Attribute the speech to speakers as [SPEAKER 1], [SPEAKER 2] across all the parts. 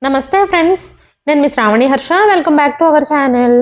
[SPEAKER 1] నమస్తే ఫ్రెండ్స్, నేను మీ Sravani Harsha. Welcome back to our channel.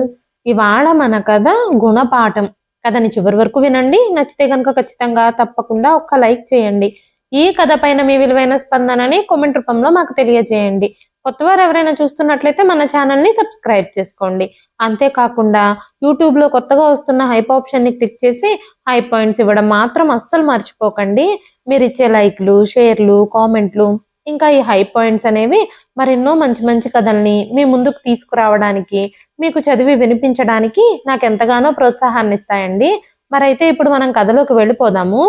[SPEAKER 1] ఇవాళ మన కథ గుణపాఠం. కథని చివరి వరకు వినండి. నచ్చితే కనుక ఖచ్చితంగా తప్పకుండా ఒక్క లైక్ చేయండి. ఈ కథ పైన మీ విలువైన స్పందనని కామెంట్ రూపంలో మాకు తెలియజేయండి. కొత్తవారు ఎవరైనా చూస్తున్నట్లయితే మన ఛానల్ని సబ్స్క్రైబ్ చేసుకోండి. అంతేకాకుండా యూట్యూబ్లో కొత్తగా వస్తున్న హైప్ ఆప్షన్ని క్లిక్ చేసి హై పాయింట్స్ ఇవ్వడం మాత్రం అస్సలు మర్చిపోకండి. మీరు ఇచ్చే లైక్లు, షేర్లు, కామెంట్లు, ఇంకా ఈ హై పాయింట్స్ అనేవి మరెన్నో మంచి మంచి కథల్ని మీ ముందుకు తీసుకురావడానికి, మీకు చదివి వినిపించడానికి నాకు ఎంతగానో ప్రోత్సాహాన్ని ఇస్తాయండి. మరైతే ఇప్పుడు మనం కథలోకి వెళ్ళిపోదాము.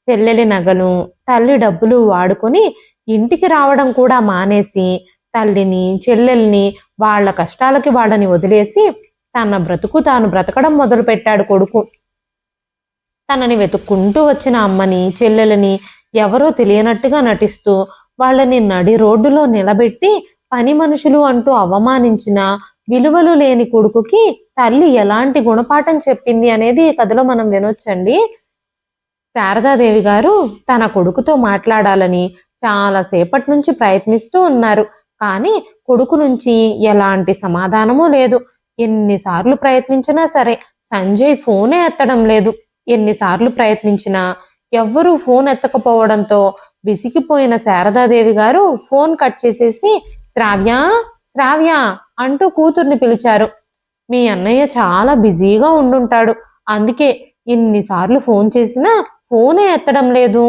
[SPEAKER 1] చెల్లెలి నగలు, తల్లి డబ్బులు వాడుకొని ఇంటికి రావడం కూడా మానేసి, తల్లిని, చెల్లెల్ని, వాళ్ళ కష్టాలకి వాళ్ళని వదిలేసి తన బ్రతుకు తాను బ్రతకడం మొదలు పెట్టాడు కొడుకు. తనని వెతుక్కుంటూ వచ్చిన అమ్మని, చెల్లెలని ఎవరో తెలియనట్టుగా నటిస్తూ వాళ్ళని నడి రోడ్డులో నిలబెట్టి పని మనుషులు అంటూ అవమానించిన విలువలు లేని కొడుకుకి తల్లి ఎలాంటి గుణపాఠం చెప్పింది అనేది ఈ కథలో మనం వినొచ్చండి. శారదాదేవి గారు తన కొడుకుతో మాట్లాడాలని చాలాసేపటి నుంచి ప్రయత్నిస్తూ ఉన్నారు. కానీ కొడుకు నుంచి ఎలాంటి సమాధానమూ లేదు. ఎన్నిసార్లు ప్రయత్నించినా సరే సంజయ్ ఫోనే ఎత్తడం లేదు. ఎన్నిసార్లు ప్రయత్నించినా ఎవ్వరూ ఫోన్ ఎత్తకపోవడంతో విసిగిపోయిన శారదాదేవి గారు ఫోన్ కట్ చేసేసి శ్రావ్య, శ్రావ్య అంటూ కూతుర్ని పిలిచారు. మీ అన్నయ్య చాలా బిజీగా ఉండుంటాడు, అందుకే ఇన్నిసార్లు ఫోన్ చేసినా ఫోనే ఎత్తడం లేదు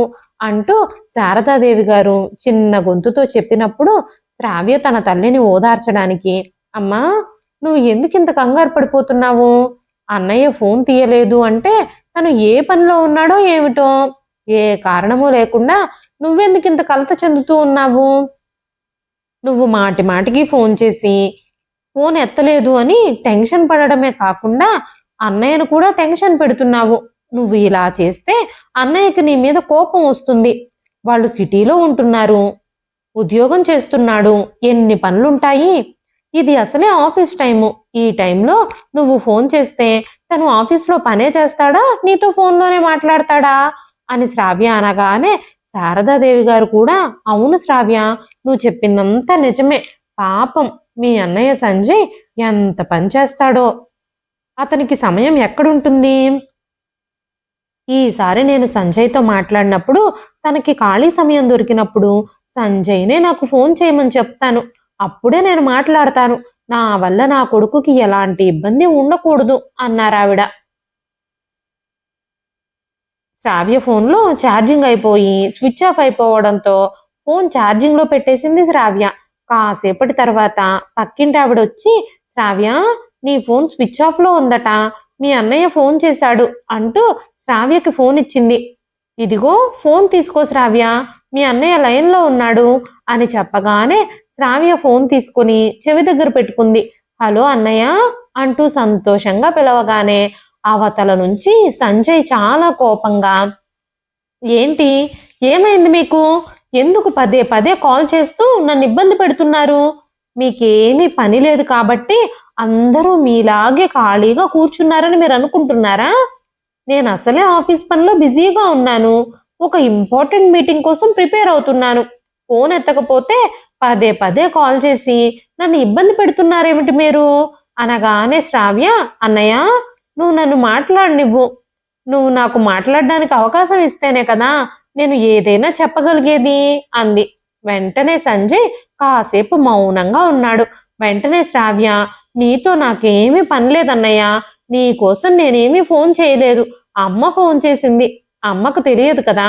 [SPEAKER 1] అంటూ శారదాదేవి గారు చిన్న గొంతుతో చెప్పినప్పుడు శ్రావ్య తన తల్లిని ఓదార్చడానికి, అమ్మా నువ్వు ఎందుకింత కంగారు పడిపోతున్నావు? అన్నయ్య ఫోన్ తీయలేదు అంటే తను ఏ పనిలో ఉన్నాడో ఏమిటో. ఏ కారణము లేకుండా నువ్వెందుకింత కలత చెందుతూ ఉన్నావు? నువ్వు మాటి మాటికి ఫోన్ చేసి ఫోన్ ఎత్తలేదు అని టెన్షన్ పడడమే కాకుండా అన్నయ్యను కూడా టెన్షన్ పెడుతున్నావు. నువ్వు ఇలా చేస్తే అన్నయ్యకి నీ మీద కోపం వస్తుంది. వాళ్ళు సిటీలో ఉంటున్నారు, ఉద్యోగం చేస్తున్నాడు, ఎన్ని పనులుంటాయి. ఇది అసలే ఆఫీస్ టైము. ఈ టైంలో నువ్వు ఫోన్ చేస్తే తను ఆఫీస్లో పనే చేస్తాడా, నీతో ఫోన్లోనే మాట్లాడతాడా అని శ్రావ్య అనగానే శారదాదేవి గారు కూడా, అవును శ్రావ్య, నువ్వు చెప్పిందంతా నిజమే. పాపం మీ అన్నయ్య సంజయ్ ఎంత పని చేస్తాడో, అతనికి సమయం ఎక్కడుంటుంది? ఈసారి నేను సంజయ్తో మాట్లాడినప్పుడు తనకి ఖాళీ సమయం దొరికినప్పుడు సంజయ్నే నాకు ఫోన్ చేయమని చెప్తాను. అప్పుడే నేను మాట్లాడతాను. నా వల్ల నా కొడుకుకి ఎలాంటి ఇబ్బంది ఉండకూడదు అన్నారావిడ. శ్రావ్య ఫోన్లో ఛార్జింగ్ అయిపోయి స్విచ్ ఆఫ్ అయిపోవడంతో ఫోన్ ఛార్జింగ్లో పెట్టేసింది శ్రావ్య. కాసేపటి తర్వాత పక్కింటి ఆవిడ వచ్చి, శ్రావ్య నీ ఫోన్ స్విచ్ ఆఫ్లో ఉందట, మీ అన్నయ్య ఫోన్ చేశాడు అంటూ శ్రావ్యకి ఫోన్ ఇచ్చింది. ఇదిగో ఫోన్ తీసుకో శ్రావ్య, మీ అన్నయ్య లైన్లో ఉన్నాడు అని చెప్పగానే శ్రావ్య ఫోన్ తీసుకుని చెవి దగ్గర పెట్టుకుంది. హలో అన్నయ్య అంటూ సంతోషంగా పిలవగానే అవతల నుంచి సంజయ్ చాలా కోపంగా, ఏంటి, ఏమైంది మీకు? ఎందుకు పదే పదే కాల్ చేస్తూ నన్ను ఇబ్బంది పెడుతున్నారు? మీకేమీ పని లేదు కాబట్టి అందరూ మీలాగే ఖాళీగా కూర్చున్నారని మీరు అనుకుంటున్నారా? నేను అసలే ఆఫీస్ పనిలో బిజీగా ఉన్నాను. ఒక ఇంపార్టెంట్ మీటింగ్ కోసం ప్రిపేర్ అవుతున్నాను. ఫోన్ ఎత్తకపోతే పదే పదే కాల్ చేసి నన్ను ఇబ్బంది పెడుతున్నారేమిటి మీరు అనగానే శ్రావ్య, అన్నయ్య నువ్వు నన్ను మాట్లాడనివ్వు. నువ్వు నాకు మాట్లాడడానికి అవకాశం ఇస్తేనే కదా నేను ఏదైనా చెప్పగలిగేది అంది. వెంటనే సంజయ్ కాసేపు మౌనంగా ఉన్నాడు. వెంటనే శ్రావ్య, నీతో నాకేమీ పని లేదన్నయ్య, నీ కోసం నేనేమీ ఫోన్ చేయలేదు. అమ్మ ఫోన్ చేసింది. అమ్మకు తెలియదు కదా,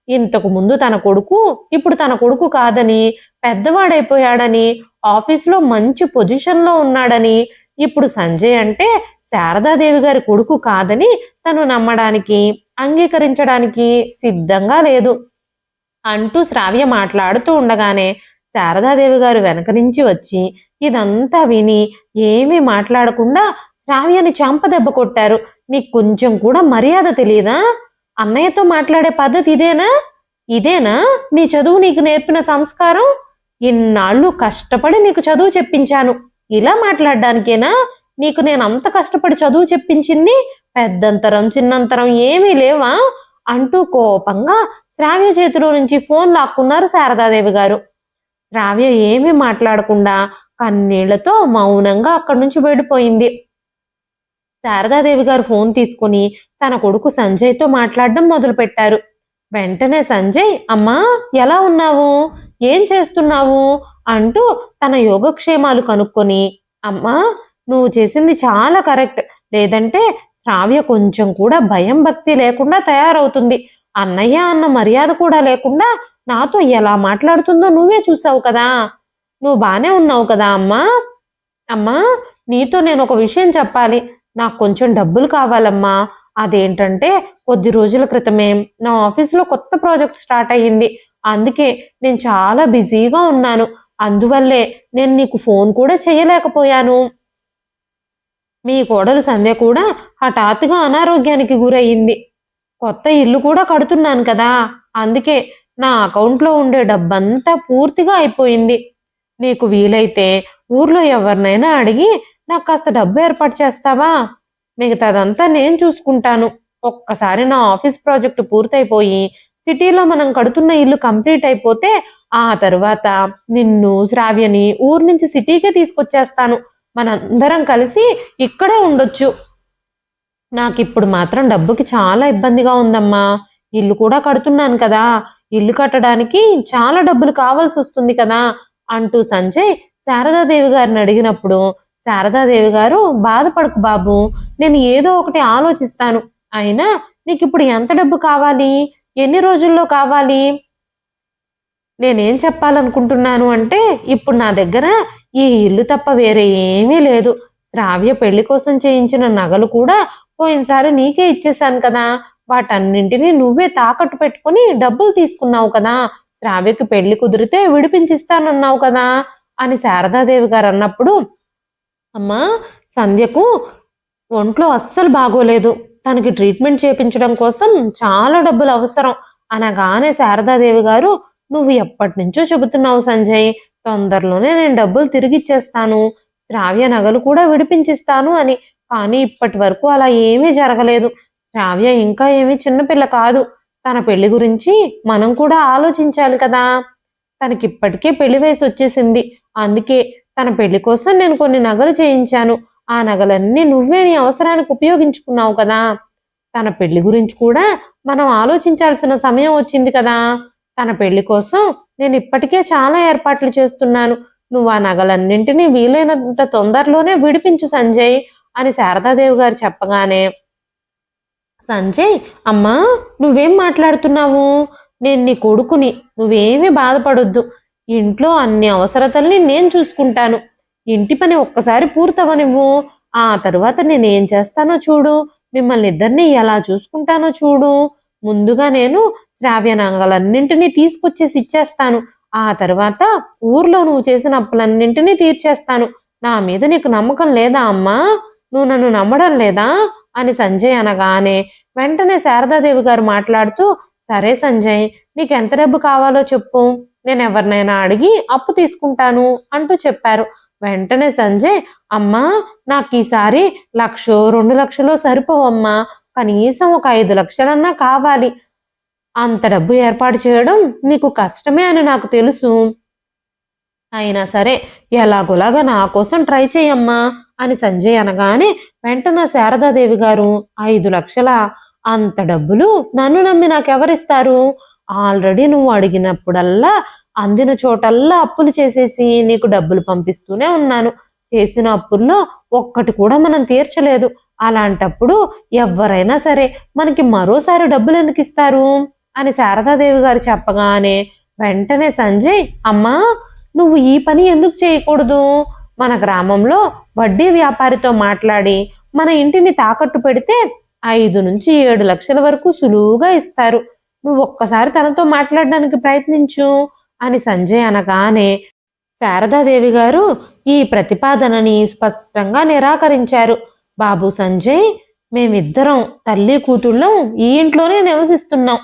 [SPEAKER 1] ఇంతకు ముందు తన కొడుకు ఇప్పుడు తన కొడుకు కాదని, పెద్దవాడైపోయాడని, ఆఫీస్లో మంచి పొజిషన్లో ఉన్నాడని, ఇప్పుడు సంజయ్ అంటే శారదాదేవి గారి కొడుకు కాదని తను నమ్మడానికి, అంగీకరించడానికి సిద్ధంగా లేదు అంటూ శ్రావ్య మాట్లాడుతూ ఉండగానే శారదాదేవి గారు వెనక నుంచి వచ్చి ఇదంతా విని ఏమీ మాట్లాడకుండా శ్రావ్యని చెంపదెబ్బ కొట్టారు. నీకు కొంచెం కూడా మర్యాద తెలియదా? అన్నయ్యతో మాట్లాడే పద్ధతి ఇదేనా నీ చదువు నీకు నేర్పిన సంస్కారం? ఇన్నాళ్ళు కష్టపడి నీకు చదువు చెప్పించాను, ఇలా మాట్లాడడానికేనా నీకు నేను అంత కష్టపడి చదువు చెప్పించింది? పెద్దంతరం చిన్నంతరం ఏమీ లేవా అంటూ కోపంగా శ్రావ్య చేతిలో నుంచి ఫోన్ లాక్కున్నారు శారదాదేవి గారు. శ్రావ్య ఏమీ మాట్లాడకుండా కన్నీళ్లతో మౌనంగా అక్కడి నుంచి వెళ్ళిపోయింది. శారదాదేవి గారు ఫోన్ తీసుకుని తన కొడుకు సంజయ్తో మాట్లాడడం మొదలుపెట్టారు. వెంటనే సంజయ్, అమ్మా ఎలా ఉన్నావు, ఏం చేస్తున్నావు అంటూ తన యోగక్షేమాలు కనుక్కొని, అమ్మా నువ్వు చేసింది చాలా కరెక్ట్, లేదంటే శ్రావ్య కొంచెం కూడా భయం భక్తి లేకుండా తయారవుతుంది. అన్నయ్య అన్న మర్యాద కూడా లేకుండా నాతో ఎలా మాట్లాడుతుందో నువ్వే చూసావు కదా. నువ్వు బానే ఉన్నావు కదా అమ్మా. అమ్మా నీతో నేను ఒక విషయం చెప్పాలి. నాకు కొంచెం డబ్బులు కావాలమ్మా. అదేంటంటే కొద్ది రోజుల క్రితమే నా ఆఫీస్లో కొత్త ప్రాజెక్ట్ స్టార్ట్ అయ్యింది. అందుకే నేను చాలా బిజీగా ఉన్నాను. అందువల్లే నేను నీకు ఫోన్ కూడా చేయలేకపోయాను. మీ కోడలు సంధ్య కూడా హఠాత్తుగా అనారోగ్యానికి గురయ్యింది. కొత్త ఇల్లు కూడా కడుతున్నాను కదా, అందుకే నా అకౌంట్లో ఉండే డబ్బంతా పూర్తిగా అయిపోయింది. నీకు వీలైతే ఊర్లో ఎవరినైనా అడిగి నాకు కాస్త డబ్బు ఏర్పాటు చేస్తావా? మిగతాదంతా నేను చూసుకుంటాను. ఒక్కసారి నా ఆఫీస్ ప్రాజెక్టు పూర్తయిపోయి సిటీలో మనం కడుతున్న ఇల్లు కంప్లీట్ అయిపోతే ఆ తర్వాత నిన్ను శ్రావ్యని ఊరు నుంచి సిటీకే తీసుకొచ్చేస్తాను. మనందరం కలిసి ఇక్కడే ఉండొచ్చు. నాకిప్పుడు మాత్రం డబ్బుకి చాలా ఇబ్బందిగా ఉందమ్మా. ఇల్లు కూడా కడుతున్నాను కదా, ఇల్లు కట్టడానికి చాలా డబ్బులు కావాల్సి వస్తుంది కదా అంటూ సంజయ్ శారదాదేవి గారిని అడిగినప్పుడు, శారదాదేవి గారు, బాధపడకు బాబు, నేను ఏదో ఒకటి ఆలోచిస్తాను. అయినా నీకు ఇప్పుడు ఎంత డబ్బు కావాలి, ఎన్ని రోజుల్లో కావాలి? నేనేం చెప్పాలనుకుంటున్నాను అంటే, ఇప్పుడు నా దగ్గర ఈ ఇల్లు తప్ప వేరే ఏమీ లేదు. శ్రావ్య పెళ్లి కోసం చేయించిన నగలు కూడా పోయినసారి నీకే ఇచ్చేశాను కదా, వాటన్నింటినీ నువ్వే తాకట్టు పెట్టుకుని డబ్బులు తీసుకున్నావు కదా, శ్రావ్యకి పెళ్లి కుదిరితే విడిపించిస్తానన్నావు కదా అని శారదాదేవి గారు అన్నప్పుడు, అమ్మా సంధ్యకు ఒంట్లో అస్సలు బాగోలేదు, తనకి ట్రీట్మెంట్ చేయించడం కోసం చాలా డబ్బులు అవసరం అనగానే శారదాదేవి గారు, నువ్వు ఎప్పటి నుంచో చెబుతున్నావు సంజయ్, తొందరలోనే నేను డబ్బులు తిరిగిచ్చేస్తాను, శ్రావ్య నగలు కూడా విడిపించిస్తాను అని. కానీ ఇప్పటి వరకు అలా ఏమీ జరగలేదు. శ్రావ్య ఇంకా ఏమీ చిన్నపిల్ల కాదు. తన పెళ్లి గురించి మనం కూడా ఆలోచించాలి కదా. తనకిప్పటికే పెళ్లి వయసు వచ్చేసింది. అందుకే తన పెళ్లి కోసం నేను కొన్ని నగలు చేయించాను. ఆ నగలన్నీ నువ్వే నీ అవసరానికి ఉపయోగించుకున్నావు కదా. తన పెళ్లి గురించి కూడా మనం ఆలోచించాల్సిన సమయం వచ్చింది కదా. తన పెళ్లి కోసం నేను ఇప్పటికే చాలా ఏర్పాట్లు చేస్తున్నాను. నువ్వు ఆ నగలన్నింటినీ వీలైనంత తొందరలోనే విడిపించు సంజయ్ అని శారదాదేవి గారు చెప్పగానే, సంజయ్, అమ్మా నువ్వేం మాట్లాడుతున్నావు? నేను నీ కొడుకుని, నువ్వేమీ బాధపడొద్దు. ఇంట్లో అన్ని అవసరతల్ని నేను చూసుకుంటాను. ఇంటి పని ఒక్కసారి పూర్తవనివ్వు, ఆ తరువాత నేనేం చేస్తానో చూడు, మిమ్మల్ని ఇద్దరిని ఎలా చూసుకుంటానో చూడు. ముందుగా నేను శ్రావ్య నగలన్నింటినీ తీసుకొచ్చేసి ఇచ్చేస్తాను. ఆ తర్వాత ఊర్లో నువ్వు చేసిన అప్పులన్నింటినీ తీర్చేస్తాను. నా మీద నీకు నమ్మకం లేదా అమ్మా? నువ్వు నన్ను నమ్మడం లేదా అని సంజయ్ అనగానే వెంటనే శారదాదేవి గారు మాట్లాడుతూ, సరే సంజయ్, నీకు ఎంత డబ్బు కావాలో చెప్పు, నేను ఎవరినైనా అడిగి అప్పు తీసుకుంటాను అంటూ చెప్పారు. వెంటనే సంజయ్, అమ్మా నాకు ఈసారి 1,00,000 2,00,000 సరిపోవమ్మా, కనీసం ఒక 5 లక్షలన్నా కావాలి. అంత డబ్బు ఏర్పాటు చేయడం నీకు కష్టమే అని నాకు తెలుసు. అయినా సరే ఎలాగోలాగా నా కోసం ట్రై చేయమ్మా అని సంజయ్ అనగానే వెంటనే శారదాదేవి గారు, 5 లక్షల, అంత డబ్బులు నన్ను నమ్మి నాకెవరిస్తారు? ఆల్రెడీ నువ్వు అడిగినప్పుడల్లా అందిన చోటల్లా అప్పులు చేసేసి నీకు డబ్బులు పంపిస్తూనే ఉన్నాను. చేసిన అప్పుల్లో ఒక్కటి కూడా మనం తీర్చలేదు. అలాంటప్పుడు ఎవరైనా సరే మనకి మరోసారి డబ్బులు ఎందుకు ఇస్తారు అని శారదాదేవి గారు చెప్పగానే వెంటనే సంజయ్, అమ్మా నువ్వు ఈ పని ఎందుకు చేయకూడదు? మన గ్రామంలో వడ్డీ వ్యాపారితో మాట్లాడి మన ఇంటిని తాకట్టు పెడితే 5 నుంచి 7 లక్షల వరకు సులువుగా ఇస్తారు. నువ్వు ఒక్కసారి తనతో మాట్లాడడానికి ప్రయత్నించు అని సంజయ్ అనగానే శారదాదేవి గారు ఈ ప్రతిపాదనని స్పష్టంగా నిరాకరించారు. బాబు సంజయ్, మేమిద్దరం తల్లి కూతుళ్ళం ఈ ఇంట్లోనే నివసిస్తున్నాం.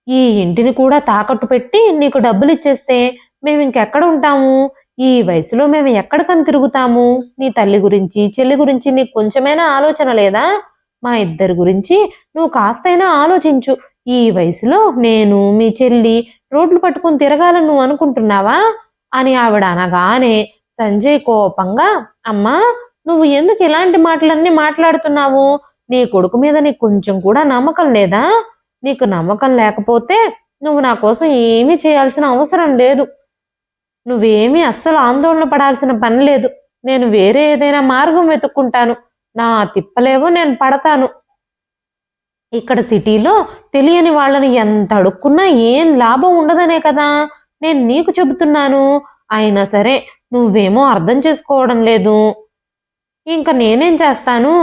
[SPEAKER 1] ఈ ఇంటిని కూడా తాకట్టు పెట్టి నీకు డబ్బులు ఇచ్చేస్తే మేము ఇంకెక్కడ ఉంటాము? ఈ వయసులో మేము ఎక్కడికని తిరుగుతాము? నీ తల్లి గురించి చెల్లి గురించి నీకు కొంచెమైనా ఆలోచన లేదా? మా ఇద్దరి గురించి నువ్వు కాస్తైనా ఆలోచించు. ఈ వయసులో నేను మీ చెల్లి రోడ్లు పట్టుకుని తిరగాలని నువ్వు అనుకుంటున్నావా అని ఆవిడ అనగానే సంజయ్ కోపంగా, అమ్మా నువ్వు ఎందుకు ఇలాంటి మాటలన్నీ మాట్లాడుతున్నావు? నీ కొడుకు మీద నీకు కొంచెం కూడా నమ్మకం లేదా? నీకు నమ్మకం లేకపోతే నువ్వు నా కోసం ఏమీ చేయాల్సిన అవసరం లేదు. నువ్వేమీ అస్సలు ఆందోళన పడాల్సిన పని లేదు. నేను వేరే ఏదైనా మార్గం వెతుక్కుంటాను. నా తిప్పలేవో నేను పడతాను. ఇక్కడ సిటీలో తెలియని వాళ్ళని ఎంత అడుక్కున్నా ఏం లాభం ఉండదనే కదా నేను నీకు చెబుతున్నాను. అయినా సరే నువ్వేమో అర్థం చేసుకోవడం లేదు. ఇంకా నేనేం చేస్తాను?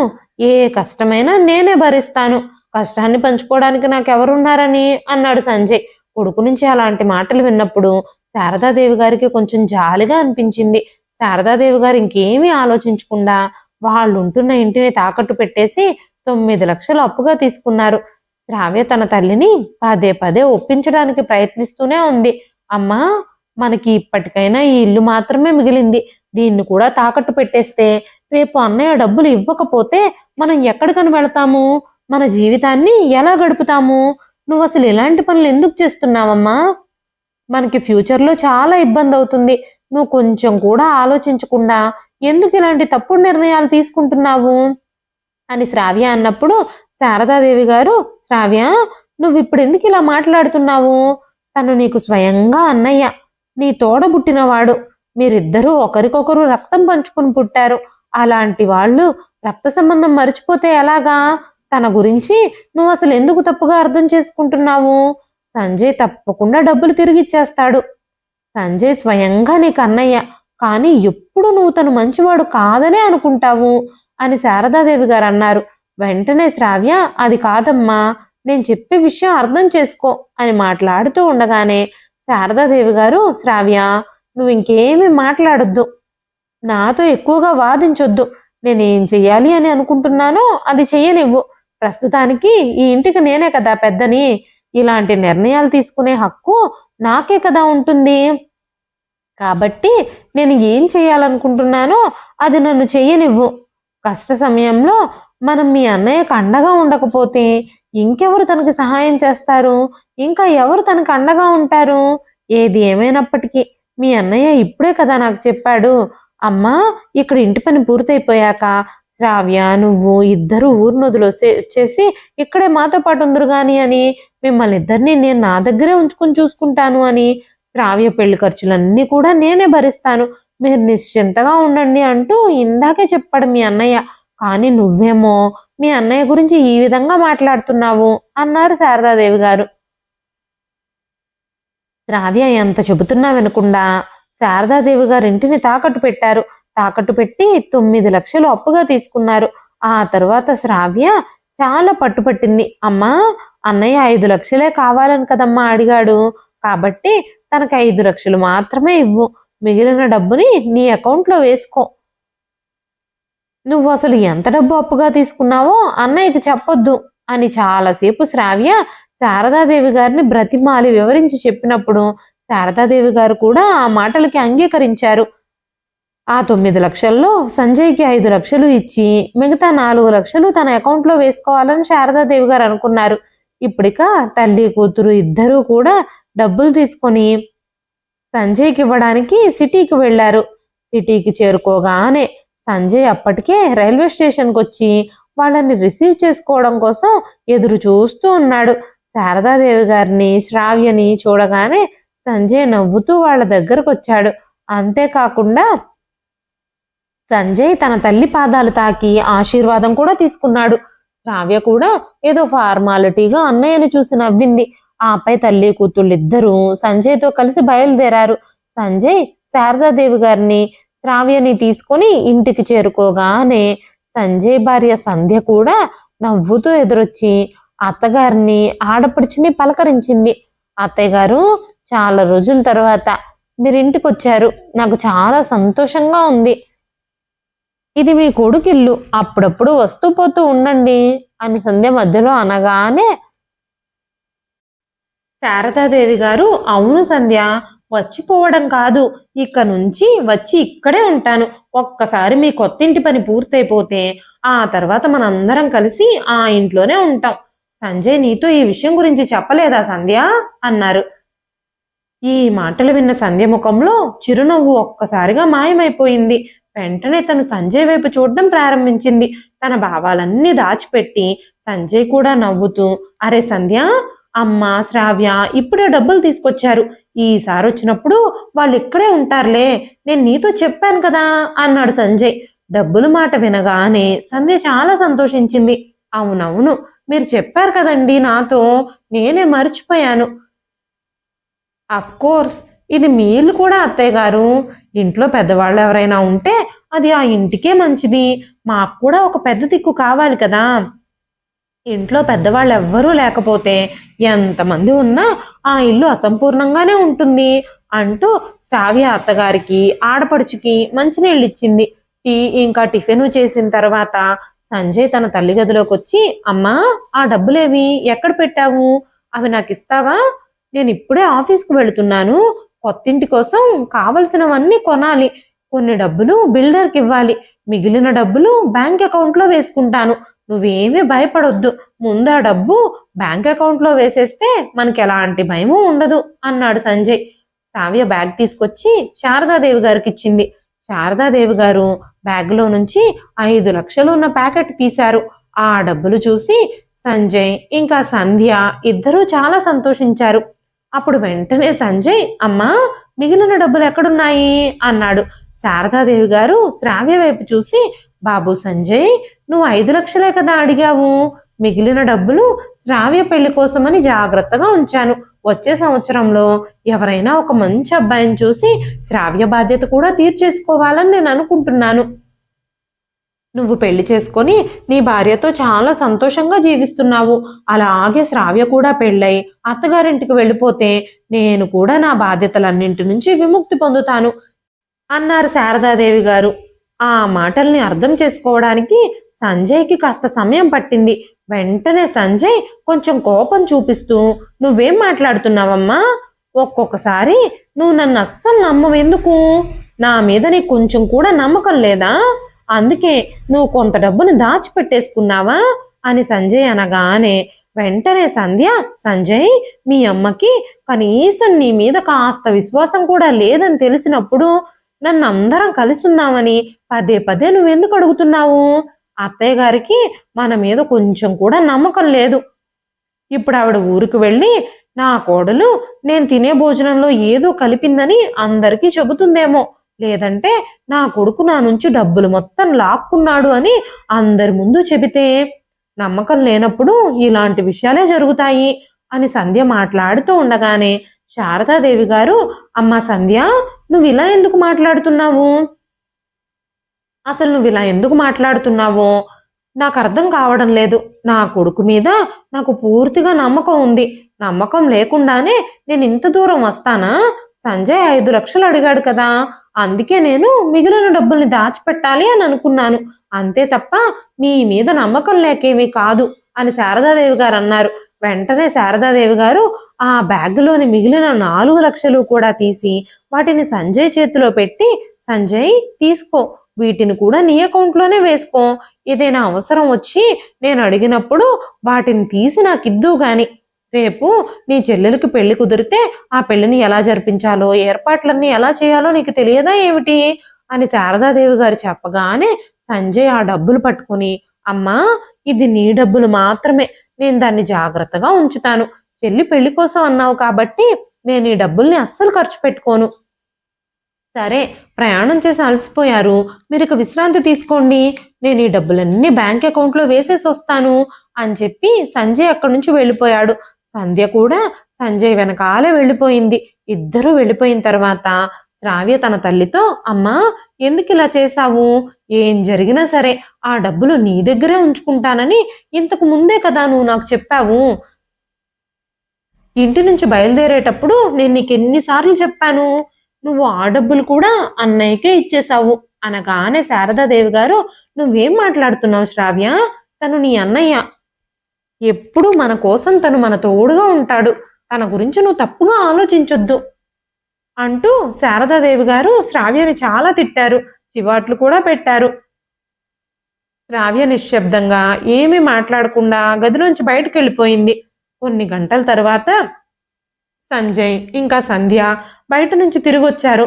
[SPEAKER 1] ఏ కష్టమైనా నేనే భరిస్తాను. కష్టాన్ని పంచుకోవడానికి నాకెవరున్నారని అన్నాడు సంజయ్. కొడుకు నుంచి అలాంటి మాటలు విన్నప్పుడు శారదాదేవి గారికి కొంచెం జాలిగా అనిపించింది. శారదాదేవి గారు ఇంకేమీ ఆలోచించకుండా వాళ్ళు ఉంటున్న ఇంటిని తాకట్టు పెట్టేసి 9 లక్షలు అప్పుగా తీసుకున్నారు. శ్రావ్య తన తల్లిని పదే పదే ఒప్పించడానికి ప్రయత్నిస్తూనే ఉంది. అమ్మా మనకి ఇప్పటికైనా ఈ ఇల్లు మాత్రమే మిగిలింది. దీన్ని కూడా తాకట్టు పెట్టేస్తే రేపు అన్నయ్య డబ్బులు ఇవ్వకపోతే మనం ఎక్కడికని వెళతాము? మన జీవితాన్ని ఎలా గడుపుతాము? నువ్వు అసలు ఇలాంటి పనులు ఎందుకు చేస్తున్నావమ్మా? మనకి ఫ్యూచర్లో చాలా ఇబ్బంది అవుతుంది. నువ్వు కొంచెం కూడా ఆలోచించకుండా ఎందుకు ఇలాంటి తప్పుడు నిర్ణయాలు తీసుకుంటున్నావు అని శ్రావ్య అన్నప్పుడు శారదాదేవి గారు, శ్రావ్య నువ్వు ఇప్పుడు ఎందుకు ఇలా మాట్లాడుతున్నావు? తను నీకు స్వయంగా అన్నయ్య, నీ తోడబుట్టినవాడు. మీరిద్దరూ ఒకరికొకరు రక్తం పంచుకుని పుట్టారు. అలాంటి వాళ్ళు రక్త సంబంధం మర్చిపోతే ఎలాగా? తన గురించి నువ్వు అసలు ఎందుకు తప్పుగా అర్థం చేసుకుంటున్నావు? సంజయ్ తప్పకుండా డబ్బులు తిరిగిచ్చేస్తాడు. సంజయ్ స్వయంగా నీకు అన్నయ్య, కానీ ఎప్పుడు నువ్వు తను మంచివాడు కాదనే అనుకుంటావు అని శారదాదేవి గారు అన్నారు. వెంటనే శ్రావ్య, అది కాదమ్మా, నేను చెప్పే విషయం అర్థం చేసుకో అని మాట్లాడుతూ ఉండగానే శారదాదేవి గారు, శ్రావ్య నువ్వు ఇంకేమీ మాట్లాడొద్దు, నాతో ఎక్కువగా వాదించొద్దు. నేనేం చెయ్యాలి అని అనుకుంటున్నానో అది చెయ్యనివ్వు. ప్రస్తుతానికి ఈ ఇంటికి నేనే కదా పెద్దని. ఇలాంటి నిర్ణయాలు తీసుకునే హక్కు నాకే కదా ఉంటుంది. కాబట్టి నేను ఏం చేయాలనుకుంటున్నానో అది నన్ను చెయ్యనివ్వు. కష్ట సమయంలో మనం మీ అన్నయ్యకు అండగా ఉండకపోతే ఇంకెవరు తనకి సహాయం చేస్తారు? ఇంకా ఎవరు తనకు అండగా ఉంటారు? ఏది ఏమైనప్పటికీ మీ అన్నయ్య ఇప్పుడే కదా నాకు చెప్పాడు, అమ్మా ఇక్కడ ఇంటి పని పూర్తయిపోయాక శ్రావ్య నువ్వు ఇద్దరు ఊరు వచ్చేసి ఇక్కడే మాతో పాటు ఉందరు గాని అని, మిమ్మల్ని ఇద్దరిని నేను నా దగ్గరే ఉంచుకొని చూసుకుంటాను అని, శ్రావ్య పెళ్లి ఖర్చులన్నీ కూడా నేనే భరిస్తాను, మీరు నిశ్చింతగా ఉండండి అంటూ ఇందాకే చెప్పాడు మీ అన్నయ్య. కానీ నువ్వేమో మీ అన్నయ్య గురించి ఈ విధంగా మాట్లాడుతున్నావు అన్నారు శారదాదేవి గారు. శ్రావ్య ఎంత చెబుతున్నా వినకుండా శారదాదేవి గారు ఇంటిని తాకట్టు పెట్టారు. తాకట్టు పెట్టి 9 లక్షలు అప్పుగా తీసుకున్నారు. ఆ తర్వాత శ్రావ్య చాలా పట్టుపట్టింది. అమ్మా అన్నయ్య 5 లక్షలే కావాలని కదమ్మా అడిగాడు, కాబట్టి తనకు 5 లక్షలు మాత్రమే ఇవ్వు. మిగిలిన డబ్బుని నీ అకౌంట్లో వేసుకో. నువ్వు అసలు ఎంత డబ్బు అప్పుగా తీసుకున్నావో అన్నయ్యకి చెప్పొద్దు అని చాలాసేపు శ్రావ్య శారదాదేవి గారిని బ్రతిమాలి వివరించి చెప్పినప్పుడు శారదాదేవి గారు కూడా ఆ మాటలకి అంగీకరించారు. ఆ 9 లక్షల్లో సంజయ్కి 5 లక్షలు ఇచ్చి మిగతా 4 లక్షలు తన అకౌంట్లో వేసుకోవాలని శారదాదేవి గారు అనుకున్నారు. ఇప్పుడిక తల్లి కూతురు ఇద్దరూ కూడా డబ్బులు తీసుకొని సంజయ్కి ఇవ్వడానికి సిటీకి వెళ్లారు. సిటీకి చేరుకోగానే సంజయ్ అప్పటికే రైల్వే స్టేషన్కి వచ్చి వాళ్ళని రిసీవ్ చేసుకోవడం కోసం ఎదురు చూస్తూ ఉన్నాడు. శారదాదేవి గారిని శ్రావ్యని చూడగానే సంజయ్ నవ్వుతూ వాళ్ళ దగ్గరకు వచ్చాడు. అంతేకాకుండా సంజయ్ తన తల్లి పాదాలు తాకి ఆశీర్వాదం కూడా తీసుకున్నాడు. శ్రావ్య కూడా ఏదో ఫార్మాలిటీగా అన్నయ్యని చూసి నవ్వింది. ఆపై తల్లి కూతుళ్ళిద్దరూ సంజయ్తో కలిసి బయలుదేరారు. సంజయ్ శారదాదేవి గారిని శ్రావ్యని తీసుకొని ఇంటికి చేరుకోగానే సంజయ్ భార్య సంధ్య కూడా నవ్వుతూ ఎదురొచ్చి అత్తగారిని ఆడపడుచుని పలకరించింది. అత్తయ్య గారు, చాలా రోజుల తర్వాత మీరు ఇంటికి వచ్చారు, నాకు చాలా సంతోషంగా ఉంది. ఇది మీ కొడుకిల్లు, అప్పుడప్పుడు వస్తూ పోతూ ఉండండి అని సంధ్య మధ్యలో అనగానే శారదాదేవి గారు, అవును సంధ్య, వచ్చిపోవడం కాదు, ఇక నుంచి వచ్చి ఇక్కడే ఉంటాను. ఒక్కసారి మీ కొత్తింటి పని పూర్తయిపోతే ఆ తర్వాత మనందరం కలిసి ఆ ఇంట్లోనే ఉంటాం. సంజయ్ నీతో ఈ విషయం గురించి చెప్పలేదా సంధ్య అన్నారు. ఈ మాటలు విన్న సంధ్య ముఖంలో చిరునవ్వు ఒక్కసారిగా మాయమైపోయింది. వెంటనే తను సంజయ్ వైపు చూడడం ప్రారంభించింది. తన భావాలన్నీ దాచిపెట్టి సంజయ్ కూడా నవ్వుతూ, అరే సంధ్య, అమ్మ శ్రావ్య ఇప్పుడే డబ్బులు తీసుకొచ్చారు. ఈసారి వచ్చినప్పుడు వాళ్ళు ఇక్కడే ఉంటారులే, నేను నీతో చెప్పాను కదా అన్నాడు సంజయ్. డబ్బులు మాట వినగానే సంధ్య చాలా సంతోషించింది. అవునవును, మీరు చెప్పారు కదండి నాతో, నేనే మర్చిపోయాను. కోర్స్ ఇది మీ ఇల్లు కూడా అత్తయ్య గారు. ఇంట్లో పెద్దవాళ్ళు ఎవరైనా ఉంటే అది ఆ ఇంటికే మంచిది. మాకు కూడా ఒక పెద్ద దిక్కు కావాలి కదా. ఇంట్లో పెద్దవాళ్ళు ఎవ్వరూ లేకపోతే ఎంతమంది ఉన్నా ఆ ఇల్లు అసంపూర్ణంగానే ఉంటుంది అంటూ శ్రావ్య అత్తగారికి ఆడపడుచుకి మంచినీళ్ళు ఇచ్చింది. టీ ఇంకా టిఫిన్ చేసిన తర్వాత సంజయ్ తన తల్లి గదిలోకి వచ్చి, అమ్మా ఆ డబ్బులేవి ఎక్కడ పెట్టావు, అవి నాకు ఇస్తావా? నేను ఇప్పుడే ఆఫీస్కి వెళుతున్నాను. కొత్తింటి కోసం కావలసినవన్నీ కొనాలి. కొన్ని డబ్బులు బిల్డర్కి ఇవ్వాలి. మిగిలిన డబ్బులు బ్యాంక్ అకౌంట్లో వేసుకుంటాను. నువ్వేమీ భయపడొద్దు. ముందు ఆ డబ్బు బ్యాంక్ అకౌంట్లో వేసేస్తే మనకి ఎలాంటి భయమూ ఉండదు అన్నాడు సంజయ్. శ్రావ్య బ్యాగ్ తీసుకొచ్చి శారదాదేవి గారికి ఇచ్చింది. శారదాదేవి గారు బ్యాగ్లో నుంచి 5 లక్షలు ఉన్న ప్యాకెట్ తీశారు. ఆ డబ్బులు చూసి సంజయ్ ఇంకా సంధ్య ఇద్దరూ చాలా సంతోషించారు. అప్పుడు వెంటనే సంజయ్, అమ్మా మిగిలిన డబ్బులు ఎక్కడున్నాయి అన్నాడు. శారదాదేవి గారు శ్రావ్య వైపు చూసి, బాబు సంజయ్, నువ్వు 5 లక్షలే కదా అడిగావు. మిగిలిన డబ్బులు శ్రావ్య పెళ్లి కోసమని జాగ్రత్తగా ఉంచాను. వచ్చే సంవత్సరంలో ఎవరైనా ఒక మంచి అబ్బాయిని చూసి శ్రావ్య బాధ్యత కూడా తీర్చేసుకోవాలని నేను అనుకుంటున్నాను. నువ్వు పెళ్లి చేసుకొని నీ భార్యతో చాలా సంతోషంగా జీవిస్తున్నావు. అలాగే శ్రావ్య కూడా పెళ్ళై అత్తగారింటికి వెళ్ళిపోతే నేను కూడా నా బాధ్యతలన్నింటి నుంచి విముక్తి పొందుతాను అన్నారు శారదాదేవి గారు. ఆ మాటల్ని అర్థం చేసుకోవడానికి సంజయ్కి కాస్త సమయం పట్టింది. వెంటనే సంజయ్ కొంచెం కోపం చూపిస్తూ, నువ్వేం మాట్లాడుతున్నావమ్మా? ఒక్కొక్కసారి నువ్వు నన్ను అస్సలు నమ్మవెందుకు? నా మీద నీకు కొంచెం కూడా నమ్మకం లేదా? అందుకే నువ్వు కొంత డబ్బును దాచిపెట్టేసుకున్నావా అని సంజయ్ అనగానే వెంటనే సంధ్య, సంజయ్, మీ అమ్మకి కనీసం నీ మీద కాస్త విశ్వాసం కూడా లేదని తెలిసినప్పుడు నన్ను అందరం కలిసి ఉందామని పదే పదే నువ్వెందుకు అడుగుతున్నావు? అత్తయ్య గారికి మన మీద కొంచెం కూడా నమ్మకం లేదు. ఇప్పుడు ఆవిడ ఊరికి వెళ్ళి నా కోడలు నేను తినే భోజనంలో ఏదో కలిపిందని అందరికీ చెబుతుందేమో, లేదంటే నా కొడుకు నా నుంచి డబ్బులు మొత్తం లాక్కున్నాడు అని అందరి ముందు చెబితే, నమ్మకం లేనప్పుడు ఇలాంటి విషయాలే జరుగుతాయి అని సంధ్య మాట్లాడుతూ ఉండగానే శారదాదేవి గారు, అమ్మా సంధ్య, నువ్వు ఇలా ఎందుకు మాట్లాడుతున్నావు? అసలు నువ్వు ఇలా ఎందుకు మాట్లాడుతున్నావో నాకు అర్థం కావడం లేదు. నా కొడుకు మీద నాకు పూర్తిగా నమ్మకం ఉంది. నమ్మకం లేకుండానే నేను ఇంత దూరం వస్తానా? సంజయ్ 5 లక్షలు అడిగాడు కదా, అందుకే నేను మిగిలిన డబ్బుల్ని దాచిపెట్టాలి అని అనుకున్నాను. అంతే తప్ప మీ మీద నమ్మకం లేకేమీ కాదు అని శారదాదేవి గారు అన్నారు. వెంటనే శారదాదేవి గారు ఆ బ్యాగులోని మిగిలిన 4 లక్షలు కూడా తీసి వాటిని సంజయ్ చేతిలో పెట్టి, సంజయ్ తీసుకో, వీటిని కూడా నీ అకౌంట్లోనే వేసుకో. ఏదైనా అవసరం వచ్చి నేను అడిగినప్పుడు వాటిని తీసి నాకు ఇద్దు గాని. రేపు నీ చెల్లెలకి పెళ్లి కుదిరితే ఆ పెళ్లిని ఎలా జరిపించాలో, ఏర్పాట్లన్నీ ఎలా చేయాలో నీకు తెలియదా ఏమిటి అని శారదాదేవి గారు చెప్పగానే సంజయ్ ఆ డబ్బులు పట్టుకుని, అమ్మా ఇది నీ డబ్బులు మాత్రమే, నేను దాన్ని జాగ్రత్తగా ఉంచుతాను. చెల్లి పెళ్లి కోసం అన్నావు కాబట్టి నేను ఈ డబ్బుల్ని అస్సలు ఖర్చు పెట్టుకోను. సరే, ప్రయాణం చేసి అలసిపోయారు, మీరు ఇక విశ్రాంతి తీసుకోండి, నేను ఈ డబ్బులన్నీ బ్యాంక్ అకౌంట్లో వేసేసి వస్తాను అని చెప్పి సంజయ్ అక్కడి నుంచి వెళ్ళిపోయాడు. సంధ్య కూడా సంజయ్ వెనకాలే వెళ్ళిపోయింది. ఇద్దరూ వెళ్ళిపోయిన తర్వాత శ్రావ్య తన తల్లితో, అమ్మా ఎందుకు ఇలా చేశావు? ఏం జరిగినా సరే ఆ డబ్బులు నీ దగ్గరే ఉంచుకుంటానని ఇంతకు ముందే కదా నువ్వు నాకు చెప్పావు. ఇంటి నుంచి బయలుదేరేటప్పుడు నేను నీకు ఎన్నిసార్లు చెప్పాను? నువ్వు ఆ డబ్బులు కూడా అన్నయ్యకే ఇచ్చేశావు అనగానే శారదాదేవి గారు, నువ్వేం మాట్లాడుతున్నావు శ్రావ్య? తను నీ అన్నయ్య. ఎప్పుడు మన కోసం తను మన తోడుగా ఉంటాడు. తన గురించి నువ్వు తప్పుగా ఆలోచించొద్దు అంటూ శారదాదేవి గారు శ్రావ్యని చాలా తిట్టారు, చివాట్లు కూడా పెట్టారు. శ్రావ్య నిశ్శబ్దంగా ఏమీ మాట్లాడకుండా గదిలోంచి బయటకు వెళ్ళిపోయింది. కొన్ని గంటల తర్వాత సంజయ్ ఇంకా సంధ్య బయట నుంచి తిరిగి వచ్చారు.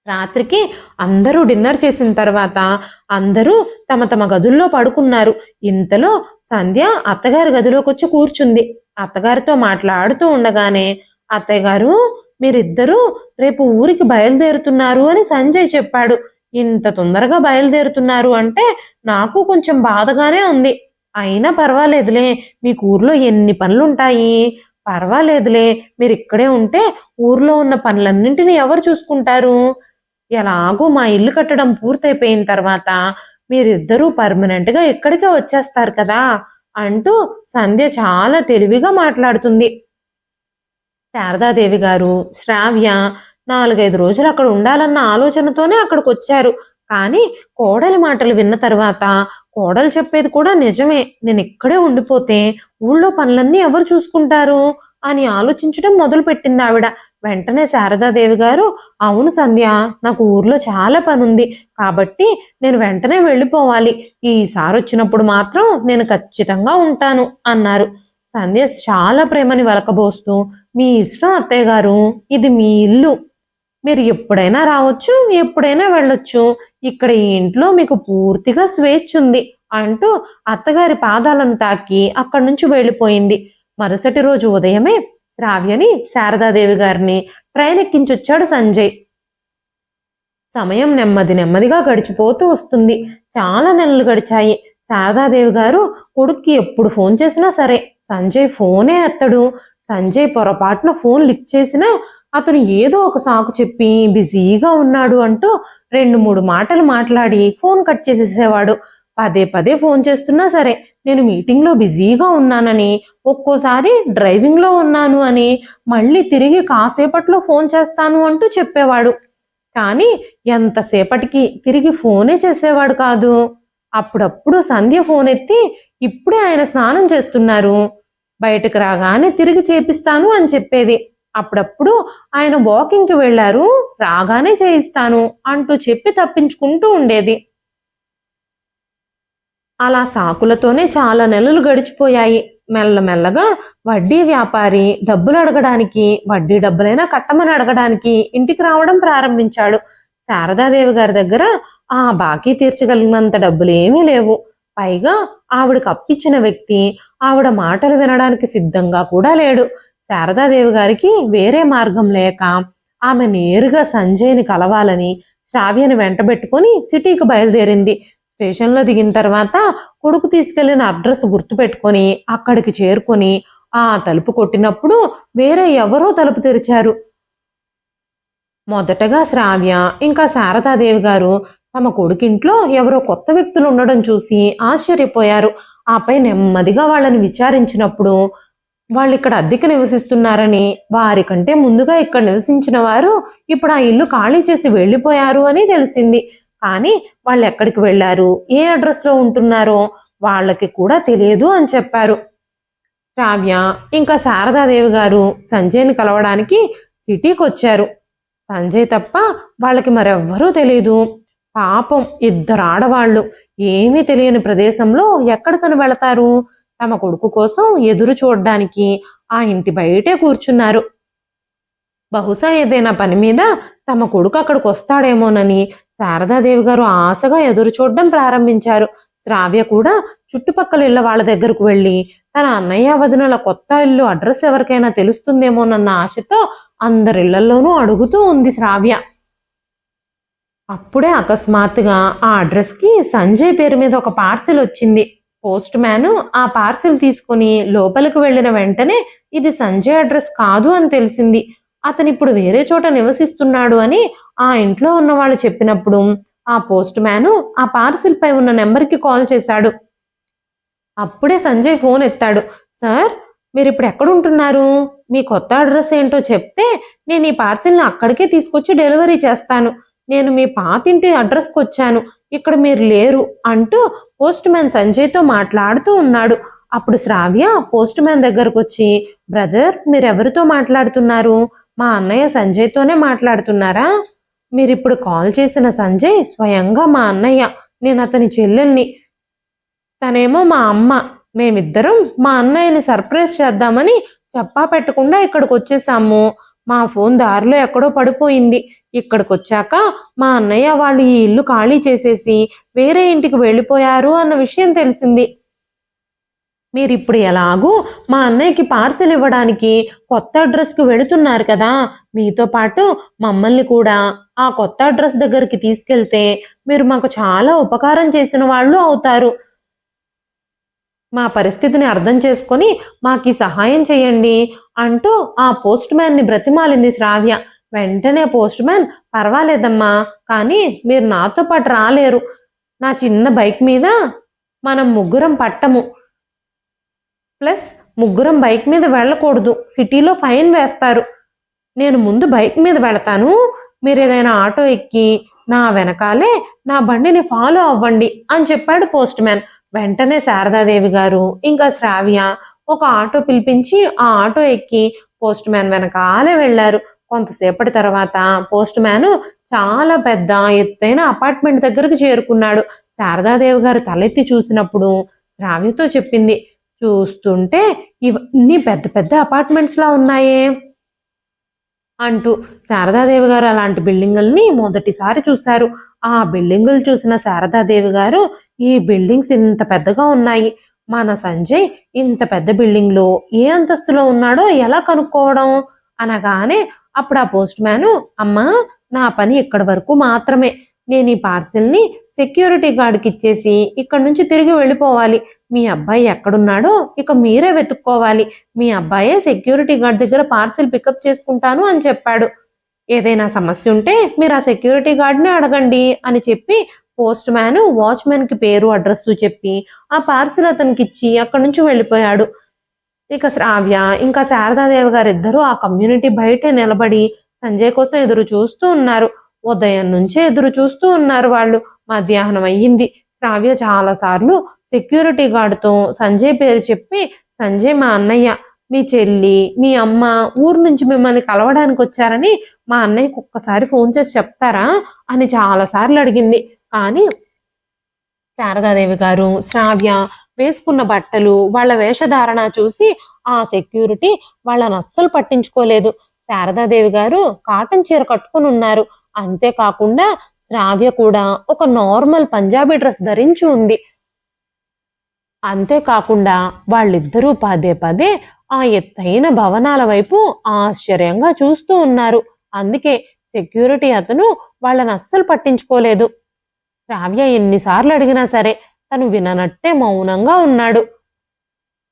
[SPEAKER 1] రాత్రికి అందరూ డిన్నర్ చేసిన తర్వాత అందరూ తమ తమ గదుల్లో పడుకున్నారు. ఇంతలో సంధ్య అత్తగారి గదిలోకి వచ్చి కూర్చుంది. అత్తగారితో మాట్లాడుతూ ఉండగానే, అత్తయ్య గారు, మీరిద్దరూ రేపు ఊరికి బయలుదేరుతున్నారు అని సంజయ్ చెప్పాడు. ఇంత తొందరగా బయలుదేరుతున్నారు అంటే నాకు కొంచెం బాధగానే ఉంది. అయినా పర్వాలేదులే, మీకు ఊర్లో ఎన్ని పనులుంటాయి. పర్వాలేదులే, మీరు ఇక్కడే ఉంటే ఊర్లో ఉన్న పనులన్నింటినీ ఎవరు చూసుకుంటారు? ఎలాగో మా ఇల్లు కట్టడం పూర్తయిపోయిన తర్వాత మీరిద్దరూ పర్మనెంట్గా ఇక్కడికే వచ్చేస్తారు కదా అంటూ సంధ్య చాలా తెలివిగా మాట్లాడుతుంది. శారదాదేవి గారు, శ్రావ్య 4-5 రోజులు అక్కడ ఉండాలన్న ఆలోచనతోనే అక్కడికి వచ్చారు. కానీ కోడలి మాటలు విన్న తర్వాత, కోడలు చెప్పేది కూడా నిజమే, నేను ఇక్కడే ఉండిపోతే ఊళ్ళో పనులన్నీ ఎవరు చూసుకుంటారు అని ఆలోచించడం మొదలుపెట్టింది ఆవిడ. వెంటనే శారదాదేవి గారు, అవును సంధ్య, నాకు ఊర్లో చాలా పనుంది కాబట్టి నేను వెంటనే వెళ్ళిపోవాలి. ఈసారి వచ్చినప్పుడు మాత్రం నేను ఖచ్చితంగా ఉంటాను అన్నారు. సంధ్య చాలా ప్రేమని వలకబోస్తూ, మీ ఇష్టం అత్తయ్య గారు, ఇది మీ ఇల్లు, మీరు ఎప్పుడైనా రావచ్చు, ఎప్పుడైనా వెళ్ళొచ్చు, ఇక్కడ ఈ ఇంట్లో మీకు పూర్తిగా స్వేచ్ఛ ఉంది అంటూ అత్తగారి పాదాలను తాకి అక్కడి నుంచి వెళ్ళిపోయింది. మరుసటి రోజు ఉదయమే శ్రావ్యని, శారదాదేవి గారిని ట్రైన్ ఎక్కించొచ్చాడు సంజయ్. సమయం నెమ్మదిగా గడిచిపోతూ వస్తుంది. చాలా నెలలు గడిచాయి. శారదాదేవి గారు కొడుక్కి ఎప్పుడు ఫోన్ చేసినా సరే సంజయ్ ఫోనే ఎత్తడు. సంజయ్ పొరపాటున ఫోన్ లిఫ్ట్ చేసినా అతను ఏదో ఒక సాకు చెప్పి బిజీగా ఉన్నాడు అంటూ 2-3 మాటలు మాట్లాడి ఫోన్ కట్ చేసేసేవాడు. పదే ఫోన్ చేస్తున్నా సరే నేను మీటింగ్లో బిజీగా ఉన్నానని, ఒక్కోసారి డ్రైవింగ్లో ఉన్నాను అని, మళ్ళీ తిరిగి కాసేపట్లో ఫోన్ చేస్తాను అంటూ చెప్పేవాడు. కానీ ఎంతసేపటికి తిరిగి ఫోనే చేసేవాడు కాదు. అప్పుడప్పుడు సంధ్య ఫోన్ ఎత్తి, ఇప్పుడే ఆయన స్నానం చేస్తున్నారు, బయటకు రాగానే తిరిగి చేపిస్తాను అని చెప్పేది. అప్పుడప్పుడు ఆయన వాకింగ్కి వెళ్లారు, రాగానే చేయిస్తాను అంటూ చెప్పి తప్పించుకుంటూ ఉండేది. అలా సాకులతోనే చాలా నెలలు గడిచిపోయాయి. మెల్లమెల్లగా వడ్డీ వ్యాపారి డబ్బులు అడగడానికి, వడ్డీ డబ్బులైనా కట్టమని అడగడానికి ఇంటికి రావడం ప్రారంభించాడు. శారదాదేవి గారి దగ్గర ఆ బాకీ తీర్చగలిగినంత డబ్బులేమీ లేవు. పైగా ఆవిడకు అప్పిచ్చిన వ్యక్తి ఆవిడ మాటలు వినడానికి సిద్ధంగా కూడా లేడు. శారదాదేవి గారికి వేరే మార్గం లేక ఆమె నేరుగా సంజయ్ని కలవాలని శ్రావ్యని వెంటబెట్టుకుని సిటీకి బయలుదేరింది. స్టేషన్లో దిగిన తర్వాత కొడుకు తీసుకెళ్లిన అడ్రస్ గుర్తుపెట్టుకొని అక్కడికి చేరుకొని ఆ తలుపు కొట్టినప్పుడు వేరే ఎవరో తలుపు తెరిచారు. మొదటగా శ్రావ్య ఇంకా శారదాదేవి గారు తమ కొడుకింట్లో ఎవరో కొత్త వ్యక్తులు ఉండడం చూసి ఆశ్చర్యపోయారు. ఆపై నెమ్మదిగా వాళ్ళని విచారించినప్పుడు వాళ్ళు ఇక్కడ అద్దెకి నివసిస్తున్నారని, వారికంటే ముందుగా ఇక్కడ నివసించిన వారు ఇప్పుడు ఆ ఇల్లు ఖాళీ చేసి వెళ్ళిపోయారు అని తెలిసింది. కానీ వాళ్ళు ఎక్కడికి వెళ్ళారు, ఏ అడ్రస్లో ఉంటున్నారో వాళ్ళకి కూడా తెలియదు అని చెప్పారు. శ్రావ్య ఇంకా శారదాదేవి గారు సంజయ్ని కలవడానికి సిటీకి వచ్చారు. సంజయ్ తప్ప వాళ్ళకి మరెవ్వరూ తెలియదు. పాపం, 2 ఆడవాళ్ళు ఏమీ తెలియని ప్రదేశంలో ఎక్కడికని వెళతారు? తమ కొడుకు కోసం ఎదురు చూడడానికి ఆ ఇంటి బయటే కూర్చున్నారు. బహుశా ఏదైనా పని మీద తమ కొడుకు అక్కడికి వస్తాడేమోనని శారదాదేవి గారు ఆశగా ఎదురు చూడడం ప్రారంభించారు. శ్రావ్య కూడా చుట్టుపక్కల ఇళ్ల వాళ్ళ దగ్గరకు వెళ్ళి తన అన్నయ్య వదినల కొత్త ఇల్లు అడ్రస్ ఎవరికైనా తెలుస్తుందేమోనన్న ఆశతో అందరిళ్లలోనూ అడుగుతూ ఉంది శ్రావ్య. అప్పుడే అకస్మాత్తుగా ఆ అడ్రస్కి సంజయ్ పేరు మీద ఒక పార్సిల్ వచ్చింది. పోస్ట్ మ్యాన్ ఆ పార్సిల్ తీసుకుని లోపలికి వెళ్ళిన వెంటనే ఇది సంజయ్ అడ్రస్ కాదు అని తెలిసింది. అతను ఇప్పుడు వేరే చోట నివసిస్తున్నాడు అని ఆ ఇంట్లో ఉన్న వాళ్ళు చెప్పినప్పుడు ఆ పోస్ట్ మ్యాన్ ఆ పార్సిల్ పై ఉన్న నెంబర్కి కాల్ చేశాడు. అప్పుడే సంజయ్ ఫోన్ ఎత్తాడు. సార్, మీరు ఇప్పుడు ఎక్కడుంటున్నారు? మీ కొత్త అడ్రస్ ఏంటో చెప్తే నేను ఈ పార్సిల్ని అక్కడికే తీసుకొచ్చి డెలివరీ చేస్తాను. నేను మీ పాతింటి అడ్రస్కి వచ్చాను, ఇక్కడ మీరు లేరు అంటూ పోస్ట్ మ్యాన్ సంజయ్తో మాట్లాడుతూ ఉన్నాడు. అప్పుడు శ్రావ్య పోస్ట్ మ్యాన్ దగ్గరకు వచ్చి, బ్రదర్, మీరెవరితో మాట్లాడుతున్నారు? మా అన్నయ్య సంజయ్తోనే మాట్లాడుతున్నారా? మీరిప్పుడు కాల్ చేసిన సంజయ్ స్వయంగా మా అన్నయ్య, నేను అతని చెల్లెల్ని, తనేమో మా అమ్మ. మేమిద్దరం మా అన్నయ్యని సర్ప్రైజ్ చేద్దామని చెప్పా పెట్టకుండా ఇక్కడికి వచ్చేసాము. మా ఫోన్ దారిలో ఎక్కడో పడిపోయింది. ఇక్కడికి వచ్చాక మా అన్నయ్య వాళ్ళు ఈ ఇల్లు ఖాళీ చేసేసి వేరే ఇంటికి వెళ్ళిపోయారు అన్న విషయం తెలిసింది. మీరిప్పుడు ఎలాగూ మా అన్నయ్యకి పార్సిల్ ఇవ్వడానికి కొత్త అడ్రస్కి వెళుతున్నారు కదా, మీతో పాటు మమ్మల్ని కూడా ఆ కొత్త అడ్రస్ దగ్గరికి తీసుకెళ్తే మీరు మాకు చాలా ఉపకారం చేసిన వాళ్ళు అవుతారు. మా పరిస్థితిని అర్థం చేసుకొని మాకు సహాయం చేయండి అంటూ ఆ పోస్ట్ మ్యాన్ని బ్రతిమాలింది శ్రావ్య. వెంటనే పోస్ట్ మ్యాన్, పర్వాలేదమ్మా, కానీ మీరు నాతో పాటు రాలేరు. నా చిన్న బైక్ మీద మనం ముగ్గురం పట్టము, ప్లస్ ముగ్గురం బైక్ మీద వెళ్ళకూడదు, సిటీలో ఫైన్ వేస్తారు. నేను ముందు బైక్ మీద వెళతాను, మీరు ఏదైనా ఆటో ఎక్కి నా వెనకాలే నా బండిని ఫాలో అవ్వండి అని చెప్పాడు పోస్ట్ మ్యాన్. వెంటనే శారదాదేవి గారు ఇంకా శ్రావ్య ఒక ఆటో పిలిపించి ఆ ఆటో ఎక్కి పోస్ట్ మ్యాన్ వెనకాలే వెళ్ళారు. కొంతసేపటి తర్వాత పోస్ట్ మ్యాన్ చాలా పెద్ద ఎత్తైన అపార్ట్మెంట్ దగ్గరకు చేరుకున్నాడు. శారదాదేవి గారు తలెత్తి చూసినప్పుడు శ్రావ్యతో చెప్పింది, చూస్తుంటే ఇవన్నీ పెద్ద పెద్ద అపార్ట్మెంట్స్ లా ఉన్నాయే అంటూ. శారదాదేవి గారు అలాంటి బిల్డింగుల్ని మొదటిసారి చూశారు. ఆ బిల్డింగులు చూసిన శారదాదేవి గారు, ఈ బిల్డింగ్స్ ఇంత పెద్దగా ఉన్నాయి, మన సంజయ్ ఇంత పెద్ద బిల్డింగ్లో ఏ అంతస్తులో ఉన్నాడో ఎలా కనుక్కోవడం అనగానే అప్పుడు ఆ పోస్ట్ మ్యాను, అమ్మా, నా పని ఇక్కడి వరకు మాత్రమే. నేను ఈ పార్సిల్ని సెక్యూరిటీ గార్డ్కి ఇచ్చేసి ఇక్కడి నుంచి తిరిగి వెళ్ళిపోవాలి. మీ అబ్బాయి ఎక్కడున్నాడో ఇక మీరే వెతుక్కోవాలి. మీ అబ్బాయే సెక్యూరిటీ గార్డ్ దగ్గర పార్సిల్ పికప్ చేసుకుంటాను అని చెప్పాడు. ఏదైనా సమస్య ఉంటే మీరు ఆ సెక్యూరిటీ గార్డ్ని అడగండి అని చెప్పి పోస్ట్ మ్యాన్ వాచ్మెన్కి పేరు అడ్రస్ చెప్పి ఆ పార్సిల్ అతనికి ఇచ్చి అక్కడి నుంచి వెళ్ళిపోయాడు. ఇక శ్రావ్య ఇంకా శారదాదేవి గారు ఇద్దరు ఆ కమ్యూనిటీ బయటే నిలబడి సంజయ్ కోసం ఎదురు చూస్తూ ఉన్నారు. ఉదయం నుంచే ఎదురు చూస్తూ ఉన్నారు వాళ్ళు. మధ్యాహ్నం అయ్యింది. శ్రావ్య చాలాసార్లు సెక్యూరిటీ గార్డుతో సంజయ్ పేరు చెప్పి, సంజయ్ మా అన్నయ్య, మీ చెల్లి, మీ అమ్మ ఊరు నుంచి మిమ్మల్ని కలవడానికి వచ్చారని మా అన్నయ్యకు ఒక్కసారి ఫోన్ చేసి చెప్తారా అని చాలాసార్లు అడిగింది. కానీ శారదాదేవి గారు శ్రావ్య వేసుకున్న బట్టలు, వాళ్ళ వేషధారణ చూసి ఆ సెక్యూరిటీ వాళ్ళని అస్సలు పట్టించుకోలేదు. శారదాదేవి గారు కాటన్ చీర కట్టుకుని ఉన్నారు. అంతేకాకుండా శ్రావ్య కూడా ఒక నార్మల్ పంజాబీ డ్రెస్ ధరించి ఉంది. అంతేకాకుండా వాళ్ళిద్దరూ పదే పదే ఆ ఎత్తైన భవనాల వైపు ఆశ్చర్యంగా చూస్తూ ఉన్నారు. అందుకే సెక్యూరిటీ అతను వాళ్ళని అస్సలు పట్టించుకోలేదు. శ్రావ్య ఎన్నిసార్లు అడిగినా సరే తను విననట్టే మౌనంగా ఉన్నాడు.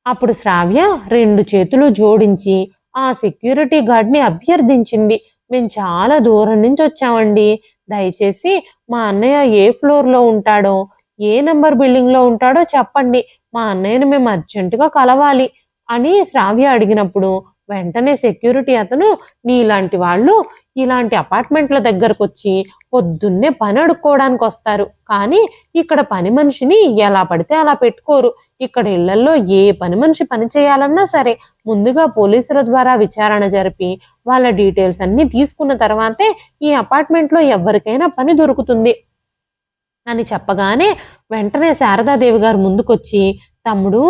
[SPEAKER 1] అప్పుడు శ్రావ్య 2 చేతులు జోడించి ఆ సెక్యూరిటీ గార్డ్ని అభ్యర్థించింది, మేము చాలా దూరం నుంచి వచ్చామండి, దయచేసి మా అన్నయ్య ఏ ఫ్లోర్లో ఉంటాడో, ఏ నెంబర్ బిల్డింగ్లో ఉంటాడో చెప్పండి, మా అన్నయ్యని మేము అర్జెంటుగా కలవాలి అని శ్రావ్య అడిగినప్పుడు వెంటనే సెక్యూరిటీ అతను, నీలాంటి వాళ్ళు ఇలాంటి అపార్ట్మెంట్ల దగ్గరకు వచ్చి పొద్దున్నే పని అడుక్కోవడానికి వస్తారు, కానీ ఇక్కడ పని మనిషిని ఎలా పడితే అలా పెట్టుకోరు. ఇక్కడ ఇళ్లల్లో ఏ పని మనిషి పని చేయాలన్నా సరే ముందుగా పోలీసుల ద్వారా విచారణ జరిపి వాళ్ళ డీటెయిల్స్ అన్ని తీసుకున్న తర్వాతే ఈ అపార్ట్మెంట్లో ఎవరికైనా పని దొరుకుతుంది అని చెప్పగానే వెంటనే శారదాదేవి గారు ముందుకొచ్చి, తమ్ముడు,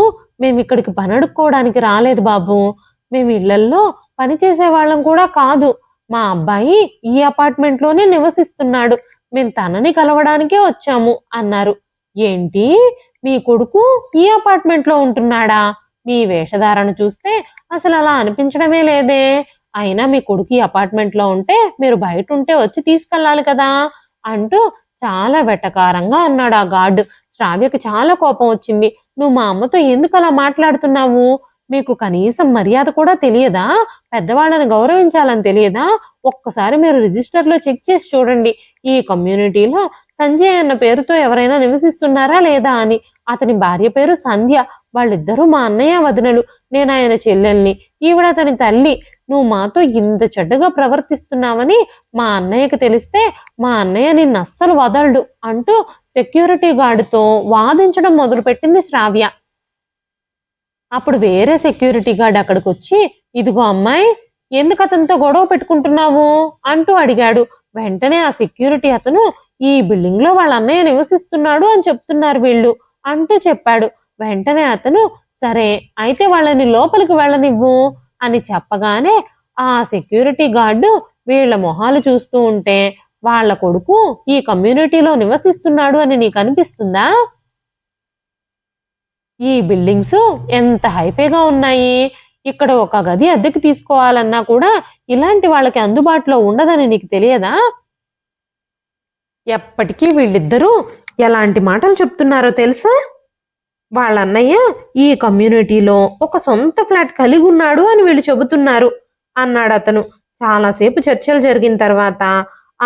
[SPEAKER 1] మేము ఇక్కడికి పని అడుక్కోవడానికి రాలేదు బాబు, మేము ఇళ్లల్లో పని చేసే వాళ్ళం కూడా కాదు, మా అబ్బాయి ఈ అపార్ట్మెంట్లోనే నివసిస్తున్నాడు, మేము తనని కలవడానికే వచ్చాము అన్నారు. ఏంటి, మీ కొడుకు ఈ అపార్ట్మెంట్లో ఉంటున్నాడా? మీ వేషధారణ చూస్తే అసలు అలా అనిపించడమే లేదే. అయినా మీ కొడుకు ఈ అపార్ట్మెంట్లో ఉంటే మీరు బయట ఉంటే వచ్చి తీసుకెళ్ళాలి కదా అంటూ చాలా వెటకారంగా అన్నాడు ఆ గార్డు. శ్రావ్యకి చాలా కోపం వచ్చింది. నువ్వు మా అమ్మతో ఎందుకు అలా మాట్లాడుతున్నావు? మీకు కనీసం మర్యాద కూడా తెలియదా? పెద్దవాళ్ళని గౌరవించాలని తెలియదా? ఒక్కసారి మీరు రిజిస్టర్లో చెక్ చేసి చూడండి, ఈ కమ్యూనిటీలో సంజయ్ అన్న పేరుతో ఎవరైనా నివసిస్తున్నారా లేదా అని. అతని భార్య పేరు సంధ్య, వాళ్ళిద్దరూ మా అన్నయ్య వదినలు, నేను ఆయన చెల్లెల్ని, ఈవిడ అతని తల్లి. నువ్వు మాతో ఇంత చెడ్డగా ప్రవర్తిస్తున్నావని మా అన్నయ్యకి తెలిస్తే మా అన్నయ్య నిన్ను అస్సలు వదలడు అంటూ సెక్యూరిటీ గార్డుతో వాదించడం మొదలుపెట్టింది శ్రావ్య. అప్పుడు వేరే సెక్యూరిటీ గార్డ్ అక్కడికి వచ్చి, ఇదిగో అమ్మాయి, ఎందుకు అతనితో గొడవ పెట్టుకుంటున్నావు అంటూ అడిగాడు. వెంటనే ఆ సెక్యూరిటీ అతను, ఈ బిల్డింగ్ లో వాళ్ళ అన్నయ్య నివసిస్తున్నాడు అని చెప్తున్నారు వీళ్ళు అంటూ చెప్పాడు. వెంటనే అతను, సరే అయితే వాళ్ళని లోపలికి వెళ్ళనివ్వు అని చెప్పగానే ఆ సెక్యూరిటీ గార్డు వీళ్ళ మొహాలు చూస్తూ ఉంటే వాళ్ళ కొడుకు ఈ కమ్యూనిటీలో నివసిస్తున్నాడు అని నీకు అనిపిస్తుందా? ఈ బిల్డింగ్స్ ఎంత హైఫైగా ఉన్నాయి. ఇక్కడ ఒక గది అద్దెకి తీసుకోవాలన్నా కూడా ఇలాంటి వాళ్ళకి అందుబాటులో ఉండదని నీకు తెలియదా? ఎప్పటికీ వీళ్ళిద్దరూ ఎలాంటి మాటలు చెప్తున్నారో తెలుసా? వాళ్ళ అన్నయ్య ఈ కమ్యూనిటీలో ఒక సొంత ఫ్లాట్ కలిగి ఉన్నాడు అని వీళ్ళు చెబుతున్నారు అన్నాడు అతను. చాలాసేపు చర్చలు జరిగిన తర్వాత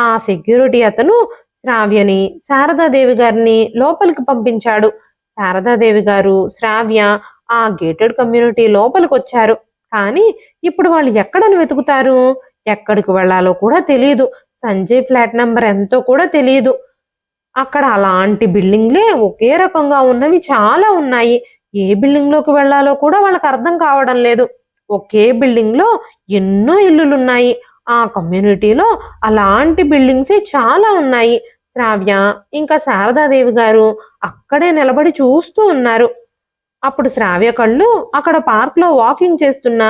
[SPEAKER 1] ఆ సెక్యూరిటీ అతను శ్రావ్యని శారదాదేవి గారిని లోపలికి పంపించాడు. శారదాదేవి గారు శ్రావ్య ఆ గేటెడ్ కమ్యూనిటీ లోపలికి వచ్చారు. కానీ ఇప్పుడు వాళ్ళు ఎక్కడని వెతుకుతారు? ఎక్కడికి వెళ్లాలో కూడా తెలియదు. సంజయ్ ఫ్లాట్ నెంబర్ ఎంతో కూడా తెలియదు. అక్కడ అలాంటి బిల్డింగ్లే ఒకే రకంగా ఉన్నవి చాలా ఉన్నాయి. ఏ బిల్డింగ్ లోకి వెళ్లాలో కూడా వాళ్ళకి అర్థం కావడం లేదు. ఒకే బిల్డింగ్ లో ఎన్నో ఇల్లులున్నాయి. ఆ కమ్యూనిటీలో అలాంటి బిల్డింగ్స్ చాలా ఉన్నాయి. శ్రావ్య ఇంకా శారదాదేవి గారు అక్కడే నిలబడి చూస్తూ ఉన్నారు. అప్పుడు శ్రావ్య కళ్ళు అక్కడ పార్క్ లో వాకింగ్ చేస్తున్న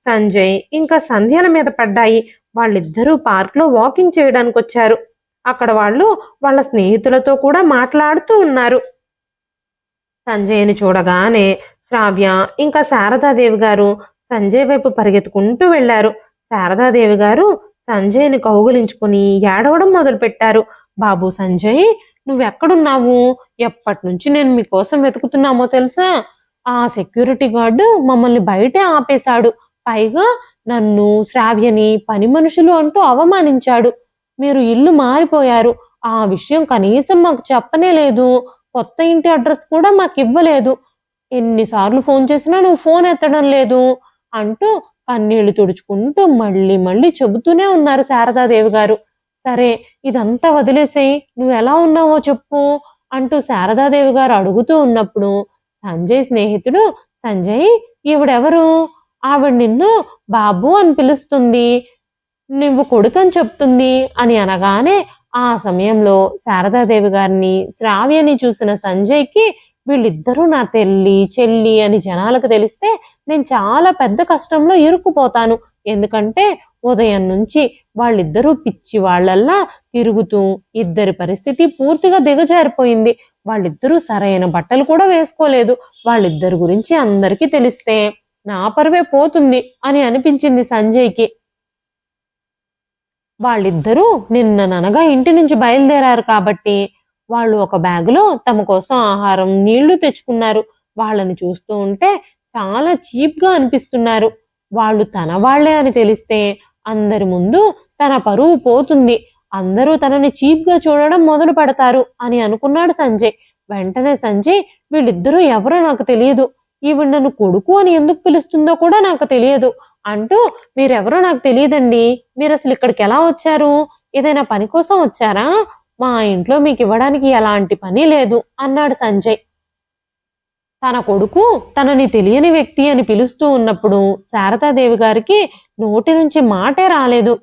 [SPEAKER 1] సంజయ్ ఇంకా సంధ్యల మీద పడ్డాయి. వాళ్ళిద్దరూ పార్క్ లో వాకింగ్ చేయడానికి వచ్చారు. అక్కడ వాళ్ళు వాళ్ళ స్నేహితులతో కూడా మాట్లాడుతూ ఉన్నారు. సంజయ్ని చూడగానే శ్రావ్య ఇంకా శారదాదేవి గారు సంజయ్ వైపు పరిగెత్తుకుంటూ వెళ్లారు. శారదాదేవి గారు సంజయ్ని కౌగిలించుకుని ఏడవడం మొదలుపెట్టారు. బాబు సంజయ్, నువ్వెక్కడున్నావు? ఎప్పటి నుంచి నేను మీకోసం వెతుకుతున్నామో తెలుసా? ఆ సెక్యూరిటీ గార్డు మమ్మల్ని బయటే ఆపేశాడు. పైగా నన్ను శ్రావ్యని పని మనుషులు అంటూ అవమానించాడు. మీరు ఇల్లు మారిపోయారు. ఆ విషయం కనీసం మాకు చెప్పనే లేదు. కొత్త ఇంటి అడ్రస్ కూడా మాకు ఇవ్వలేదు. ఎన్నిసార్లు ఫోన్ చేసినా నువ్వు ఫోన్ ఎత్తడం లేదు అంటూ కన్నీళ్లు తుడుచుకుంటూ మళ్ళీ మళ్ళీ చెబుతూనే ఉన్నారు శారదాదేవి గారు. సరే, ఇదంతా వదిలేసేయి, నువ్వు ఎలా ఉన్నావో చెప్పు అంటూ శారదాదేవి గారు అడుగుతూ ఉన్నప్పుడు సంజయ్ స్నేహితుడు సంజయ్, ఈవిడెవరు? ఆవిడ నిన్ను బాబు అని పిలుస్తుంది, నువ్వు కొడుకని చెప్తుంది అని అనగానే ఆ సమయంలో శారదాదేవి గారిని శ్రావ్యని చూసిన సంజయ్కి వీళ్ళిద్దరూ నా తల్లి చెల్లి అని జనాలకు తెలిస్తే నేను చాలా పెద్ద కష్టంలో ఇరుక్కుపోతాను. ఎందుకంటే ఉదయం నుంచి వాళ్ళిద్దరూ పిచ్చి వాళ్ళల్లా తిరుగుతూ ఇద్దరి పరిస్థితి పూర్తిగా దిగజారిపోయింది. వాళ్ళిద్దరూ సరైన బట్టలు కూడా వేసుకోలేదు. వాళ్ళిద్దరి గురించి అందరికీ తెలిస్తే నా పరువే పోతుంది అని అనిపించింది సంజయ్కి. వాళ్ళిద్దరూ నిన్ననగా ఇంటి నుంచి బయలుదేరారు కాబట్టి వాళ్ళు ఒక బ్యాగులో తమ కోసం ఆహారం నీళ్లు తెచ్చుకున్నారు. వాళ్ళని చూస్తూ ఉంటే చాలా చీప్గా అనిపిస్తున్నారు. వాళ్ళు తన వాళ్లే అని తెలిస్తే అందరి ముందు తన పరువు పోతుంది. అందరూ తనని చీప్గా చూడడం మొదలు పెడతారు అని అనుకున్నాడు సంజయ్. వెంటనే సంజయ్, వీళ్ళిద్దరూ ఎవరో నాకు తెలియదు, ఈవిడ నన్ను కొడుకు అని ఎందుకు పిలుస్తుందో కూడా నాకు తెలియదు అంటూ, మీరెవరో నాకు తెలియదండి, మీరు అసలు ఇక్కడికి ఎలా వచ్చారు? ఏదైనా పని కోసం వచ్చారా? మా ఇంట్లో మీకు ఇవ్వడానికి ఎలాంటి పని లేదు అన్నాడు సంజయ్. తన కొడుకు తనని తెలియని వ్యక్తి అని పిలుస్తూ ఉన్నప్పుడు శారదాదేవి గారికి నోటి నుంచి మాటే రాలేదు.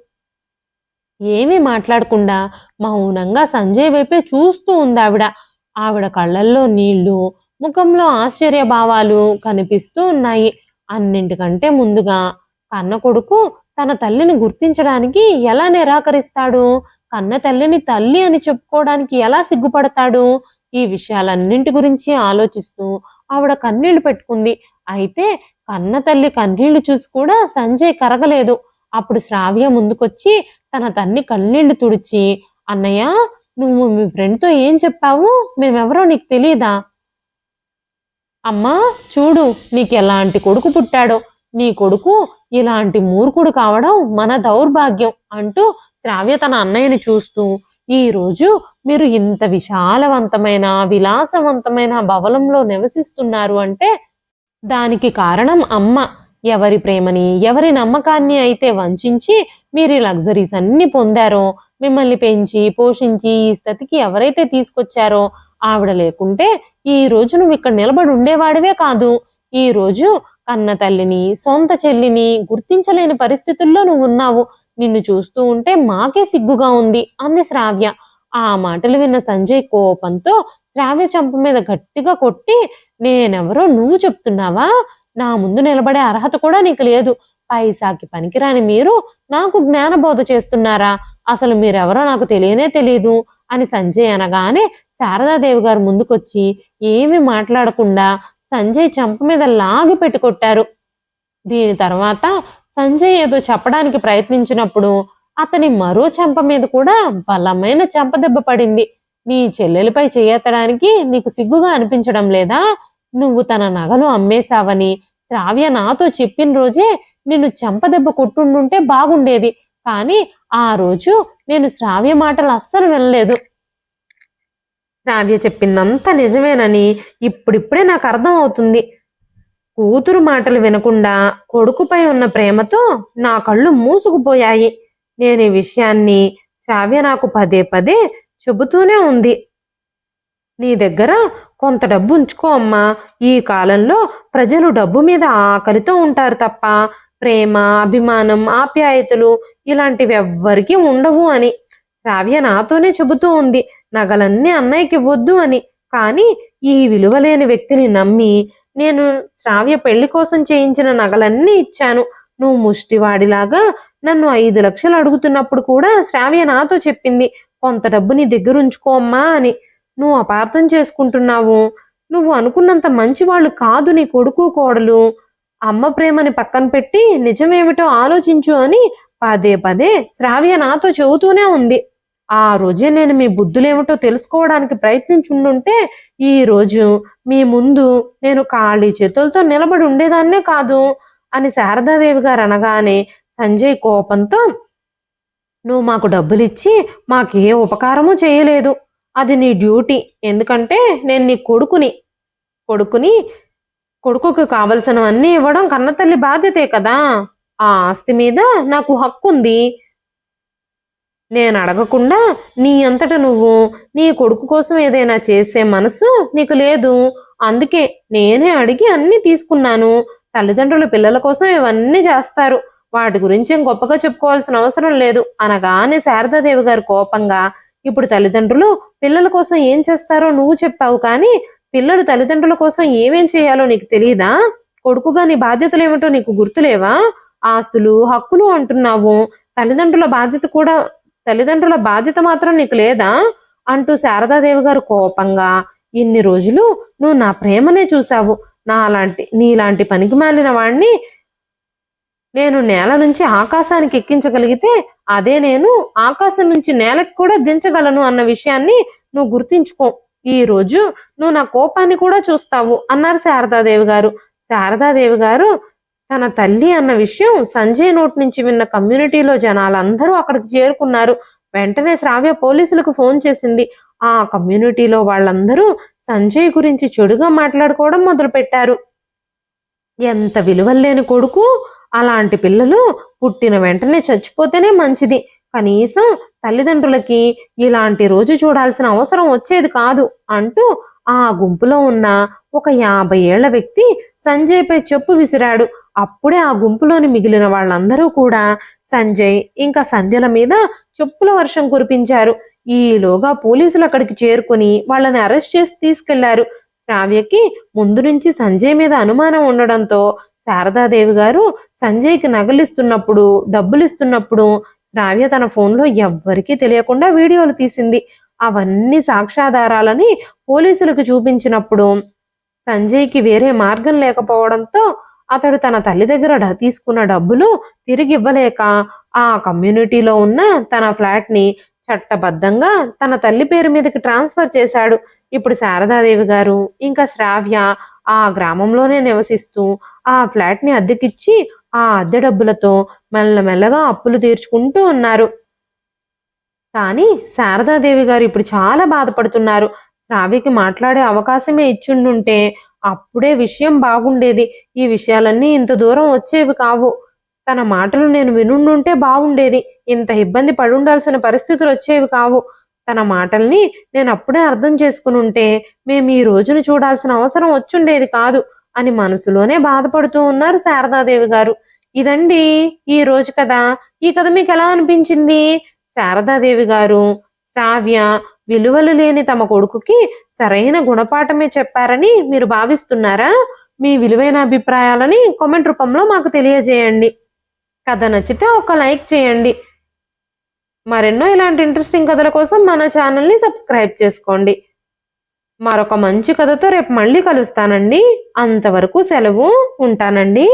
[SPEAKER 1] ఏమీ మాట్లాడకుండా మౌనంగా సంజయ్ వైపే చూస్తూ ఉంది ఆవిడ. ఆవిడ కళ్ళల్లో నీళ్లు, ముఖంలో ఆశ్చర్య భావాలు కనిపిస్తూ ఉన్నాయి. అన్నింటికంటే ముందుగా కన్న కొడుకు తన తల్లిని గుర్తించడానికి ఎలా నిరాకరిస్తాడు? కన్న తల్లిని తల్లి అని చెప్పుకోవడానికి ఎలా సిగ్గుపడతాడు? ఈ విషయాలన్నింటి గురించి ఆలోచిస్తూ ఆవిడ కన్నీళ్లు పెట్టుకుంది. అయితే కన్న తల్లి కన్నీళ్లు చూసి కూడా సంజయ్ కరగలేదు. అప్పుడు శ్రావ్య ముందుకొచ్చి తన తల్లి కన్నీళ్లు తుడిచి, అన్నయ్య, నువ్వు మీ ఫ్రెండ్తో ఏం చెప్పావు? మేమెవరో నీకు తెలియదా? అమ్మా చూడు, నీకు ఎలాంటి కొడుకు పుట్టాడో. నీ కొడుకు ఇలాంటి మూర్ఖుడు కావడం మన దౌర్భాగ్యం అంటూ శ్రావ్య తన అన్నయ్యని చూస్తూ, ఈ రోజు మీరు ఇంత విశాలవంతమైన విలాసవంతమైన భవనంలో నివసిస్తున్నారు అంటే దానికి కారణం అమ్మ. ఎవరి ప్రేమని ఎవరి నమ్మకాన్ని అయితే వంచి మీరు ఈ లగ్జరీస్ అన్ని పొందారో, మిమ్మల్ని పెంచి పోషించి ఈ స్థితికి ఎవరైతే తీసుకొచ్చారో ఆవిడ లేకుంటే ఈ రోజు నువ్వు ఇక్కడ నిలబడి ఉండేవాడివే కాదు. ఈ రోజు కన్న తల్లిని సొంత చెల్లిని గుర్తించలేని పరిస్థితుల్లో నువ్వు ఉన్నావు. నిన్ను చూస్తూ ఉంటే మాకే సిగ్గుగా ఉంది అంది శ్రావ్య. ఆ మాటలు విన్న సంజయ్ కోపంతో శ్రావ్య చంప మీద గట్టిగా కొట్టి, నేనెవరో నువ్వు చెప్తున్నావా? నా ముందు నిలబడే అర్హత కూడా నీకు లేదు. పైసాకి పనికిరాని మీరు నాకు జ్ఞానబోధ చేస్తున్నారా? అసలు మీరెవరో నాకు తెలియనే తెలీదు అని సంజయ్ అనగానే శారదాదేవి గారు ముందుకొచ్చి ఏమీ మాట్లాడకుండా సంజయ్ చెంప మీద లాగి పెట్టి కొట్టారు. దీని తర్వాత సంజయ్ ఏదో చెప్పడానికి ప్రయత్నించినప్పుడు అతని మరో చెంప మీద కూడా బలమైన చెంపదెబ్బ పడింది. నీ చెల్లెలిపై చేయెత్తడానికి నీకు సిగ్గుగా అనిపించడం లేదా? నువ్వు తన నగలు అమ్మేశావని శ్రావ్య నాతో చెప్పిన రోజే నిన్ను చెంపదెబ్బ కొట్టుండుంటే బాగుండేది. కానీ ఆ రోజు నేను శ్రావ్య మాటలు అస్సలు వినలేదు. శ్రావ్య చెప్పిందంతా నిజమేనని ఇప్పుడిప్పుడే నాకు అర్థం అవుతుంది. కూతురు మాటలు వినకుండా కొడుకుపై ఉన్న ప్రేమతో నా కళ్ళు మూసుకుపోయాయి. నేను ఈ విషయాన్ని శ్రావ్య నాకు పదే పదే చెబుతూనే ఉంది. నీ దగ్గర కొంత డబ్బు ఉంచుకో అమ్మా. ఈ కాలంలో ప్రజలు డబ్బు మీద ఆకలితో ఉంటారు తప్ప ప్రేమ, అభిమానం, ఆప్యాయతలు ఇలాంటివి ఎవ్వరికీ ఉండవు అని శ్రావ్య నాతోనే చెబుతూ ఉంది. నగలన్నీ అన్నయ్యకి ఇవ్వద్దు అని. కానీ ఈ విలువలేని వ్యక్తిని నమ్మి నేను శ్రావ్య పెళ్లి కోసం చేయించిన నగలన్నీ ఇచ్చాను. నువ్వు ముష్టివాడిలాగా నన్ను 5 లక్షలు అడుగుతున్నప్పుడు కూడా శ్రావ్య నాతో చెప్పింది కొంత డబ్బు నీ దగ్గర ఉంచుకో అమ్మా అని. నువ్వు అపార్థం చేసుకుంటున్నావు. నువ్వు అనుకున్నంత మంచివాళ్ళు కాదు నీ కొడుకు కోడలు. అమ్మ ప్రేమని పక్కన పెట్టి నిజమేమిటో ఆలోచించు అని పదే పదే శ్రావ్య నాతో చెబుతూనే ఉంది. ఆ రోజే నేను మీ బుద్ధులేమిటో తెలుసుకోవడానికి ప్రయత్నించుండుంటే ఈ రోజు మీ ముందు నేను ఖాళీ చేతులతో నిలబడి ఉండేదాన్నే కాదు అని శారదాదేవి గారు అనగానే సంజయ్ కోపంతో, నువ్వు మాకు డబ్బులిచ్చి మాకే ఉపకారము చేయలేదు. అది నీ డ్యూటీ. ఎందుకంటే నేను నీ కొడుకుకి కావలసినవన్నీ ఇవ్వడం కన్నతల్లి బాధ్యతే కదా. ఆ ఆస్తి మీద నాకు హక్కు ఉంది. నేను అడగకుండా నీ అంతట నువ్వు నీ కొడుకు కోసం ఏదైనా చేసే మనసు నీకు లేదు. అందుకే నేనే అడిగి అన్నీ తీసుకున్నాను. తల్లిదండ్రులు పిల్లల కోసం ఇవన్నీ చేస్తారు. వాటి గురించి గొప్పగా చెప్పుకోవాల్సిన అవసరం లేదు అనగానే శారదాదేవి గారు కోపంగా, ఇప్పుడు తల్లిదండ్రులు పిల్లల కోసం ఏం చేస్తారో నువ్వు చెప్పావు, కానీ పిల్లలు తల్లిదండ్రుల కోసం ఏమేం చేయాలో నీకు తెలియదా? కొడుకుగా నీ బాధ్యతలు ఏమిటో నీకు గుర్తులేవా? ఆస్తులు, హక్కులు అంటున్నావు. తల్లిదండ్రుల బాధ్యత మాత్రం నీకు లేదా అంటూ శారదాదేవి గారు కోపంగా, ఇన్ని రోజులు నువ్వు నా ప్రేమనే చూశావు. నీలాంటి పనికి మాలిన వాణ్ణి నేను నేల నుంచి ఆకాశానికి ఎక్కించగలిగితే అదే నేను ఆకాశం నుంచి నేలకు కూడా దించగలను అన్న విషయాన్ని నువ్వు గుర్తించుకో. ఈ రోజు నువ్వు నా కోపాన్ని కూడా చూస్తావు అన్నారు శారదాదేవి గారు. శారదాదేవి గారు తన తల్లి అన్న విషయం సంజయ్ నోటి నుంచి విన్న కమ్యూనిటీలో జనాలందరూ అక్కడికి చేరుకున్నారు. వెంటనే శ్రావ్య పోలీసులకు ఫోన్ చేసింది. ఆ కమ్యూనిటీలో వాళ్ళందరూ సంజయ్ గురించి చెడుగా మాట్లాడుకోవడం మొదలుపెట్టారు. ఎంత విలువలేని కొడుకు, అలాంటి పిల్లలు పుట్టిన వెంటనే చచ్చిపోతేనే మంచిది. కనీసం తల్లిదండ్రులకి ఇలాంటి రోజు చూడాల్సిన అవసరం వచ్చేది కాదు అంటూ ఆ గుంపులో ఉన్న ఒక 50 ఏళ్ల వ్యక్తి సంజయ్పై చెప్పు విసిరాడు. అప్పుడే ఆ గుంపులోని మిగిలిన వాళ్ళందరూ కూడా సంజయ్ ఇంకా సంధ్యల మీద చెప్పుల వర్షం కురిపించారు. ఈలోగా పోలీసులు అక్కడికి చేరుకుని వాళ్ళని అరెస్ట్ చేసి తీసుకెళ్లారు. శ్రావ్యకి ముందు నుంచి సంజయ్ మీద అనుమానం ఉండడంతో శారదాదేవి గారు సంజయ్కి నగలిస్తున్నప్పుడు, డబ్బులిస్తున్నప్పుడు శ్రావ్య తన ఫోన్లో ఎవ్వరికీ తెలియకుండా వీడియోలు తీసింది. అవన్నీ సాక్ష్యాధారాలని పోలీసులకు చూపించినప్పుడు సంజయ్కి వేరే మార్గం లేకపోవడంతో అతడు తన తల్లి దగ్గర తీసుకున్న డబ్బులు తిరిగి ఇవ్వలేక ఆ కమ్యూనిటీలో ఉన్న తన ఫ్లాట్ని చట్టబద్ధంగా తన తల్లి పేరు మీదకి ట్రాన్స్ఫర్ చేశాడు. ఇప్పుడు శారదాదేవి గారు ఇంకా శ్రావ్య ఆ గ్రామంలోనే నివసిస్తూ ఆ ఫ్లాట్ని అద్దెకిచ్చి ఆ అద్దె డబ్బులతో మెల్లమెల్లగా అప్పులు తీర్చుకుంటూ ఉన్నారు. కానీ శారదాదేవి గారు ఇప్పుడు చాలా బాధపడుతున్నారు. శ్రావ్యకి మాట్లాడే అవకాశమే ఇచ్చుండుంటే అప్పుడే విషయం బాగుండేది. ఈ విషయాలన్నీ ఇంత దూరం వచ్చేవి కావు. తన మాటలు నేను వినుండుంటే బాగుండేది. ఇంత ఇబ్బంది పడుండాల్సిన పరిస్థితులు వచ్చేవి కావు. తన మాటల్ని నేను అప్పుడే అర్థం చేసుకుని ఉంటే మేము ఈ రోజును చూడాల్సిన అవసరం వచ్చుండేది కాదు అని మనసులోనే బాధపడుతూ ఉన్నారు శారదాదేవి గారు. ఇదండి ఈ రోజు కథ. ఈ కథ మీకు ఎలా అనిపించింది? శారదాదేవి గారు శ్రావ్య విలువలు లేని తమ కొడుకుకి సరైన గుణపాఠమే చెప్పారని మీరు భావిస్తున్నారా? మీ విలువైన అభిప్రాయాలని కామెంట్ రూపంలో మాకు తెలియజేయండి. కథ నచ్చితే ఒక లైక్ చేయండి. మరెన్నో ఇలాంటి ఇంట్రెస్టింగ్ కథల కోసం మన ఛానల్ని సబ్స్క్రైబ్ చేసుకోండి. మరొక మంచి కథతో రేపు మళ్ళీ కలుస్తానండి. అంతవరకు సెలవు. ఉంటానండి.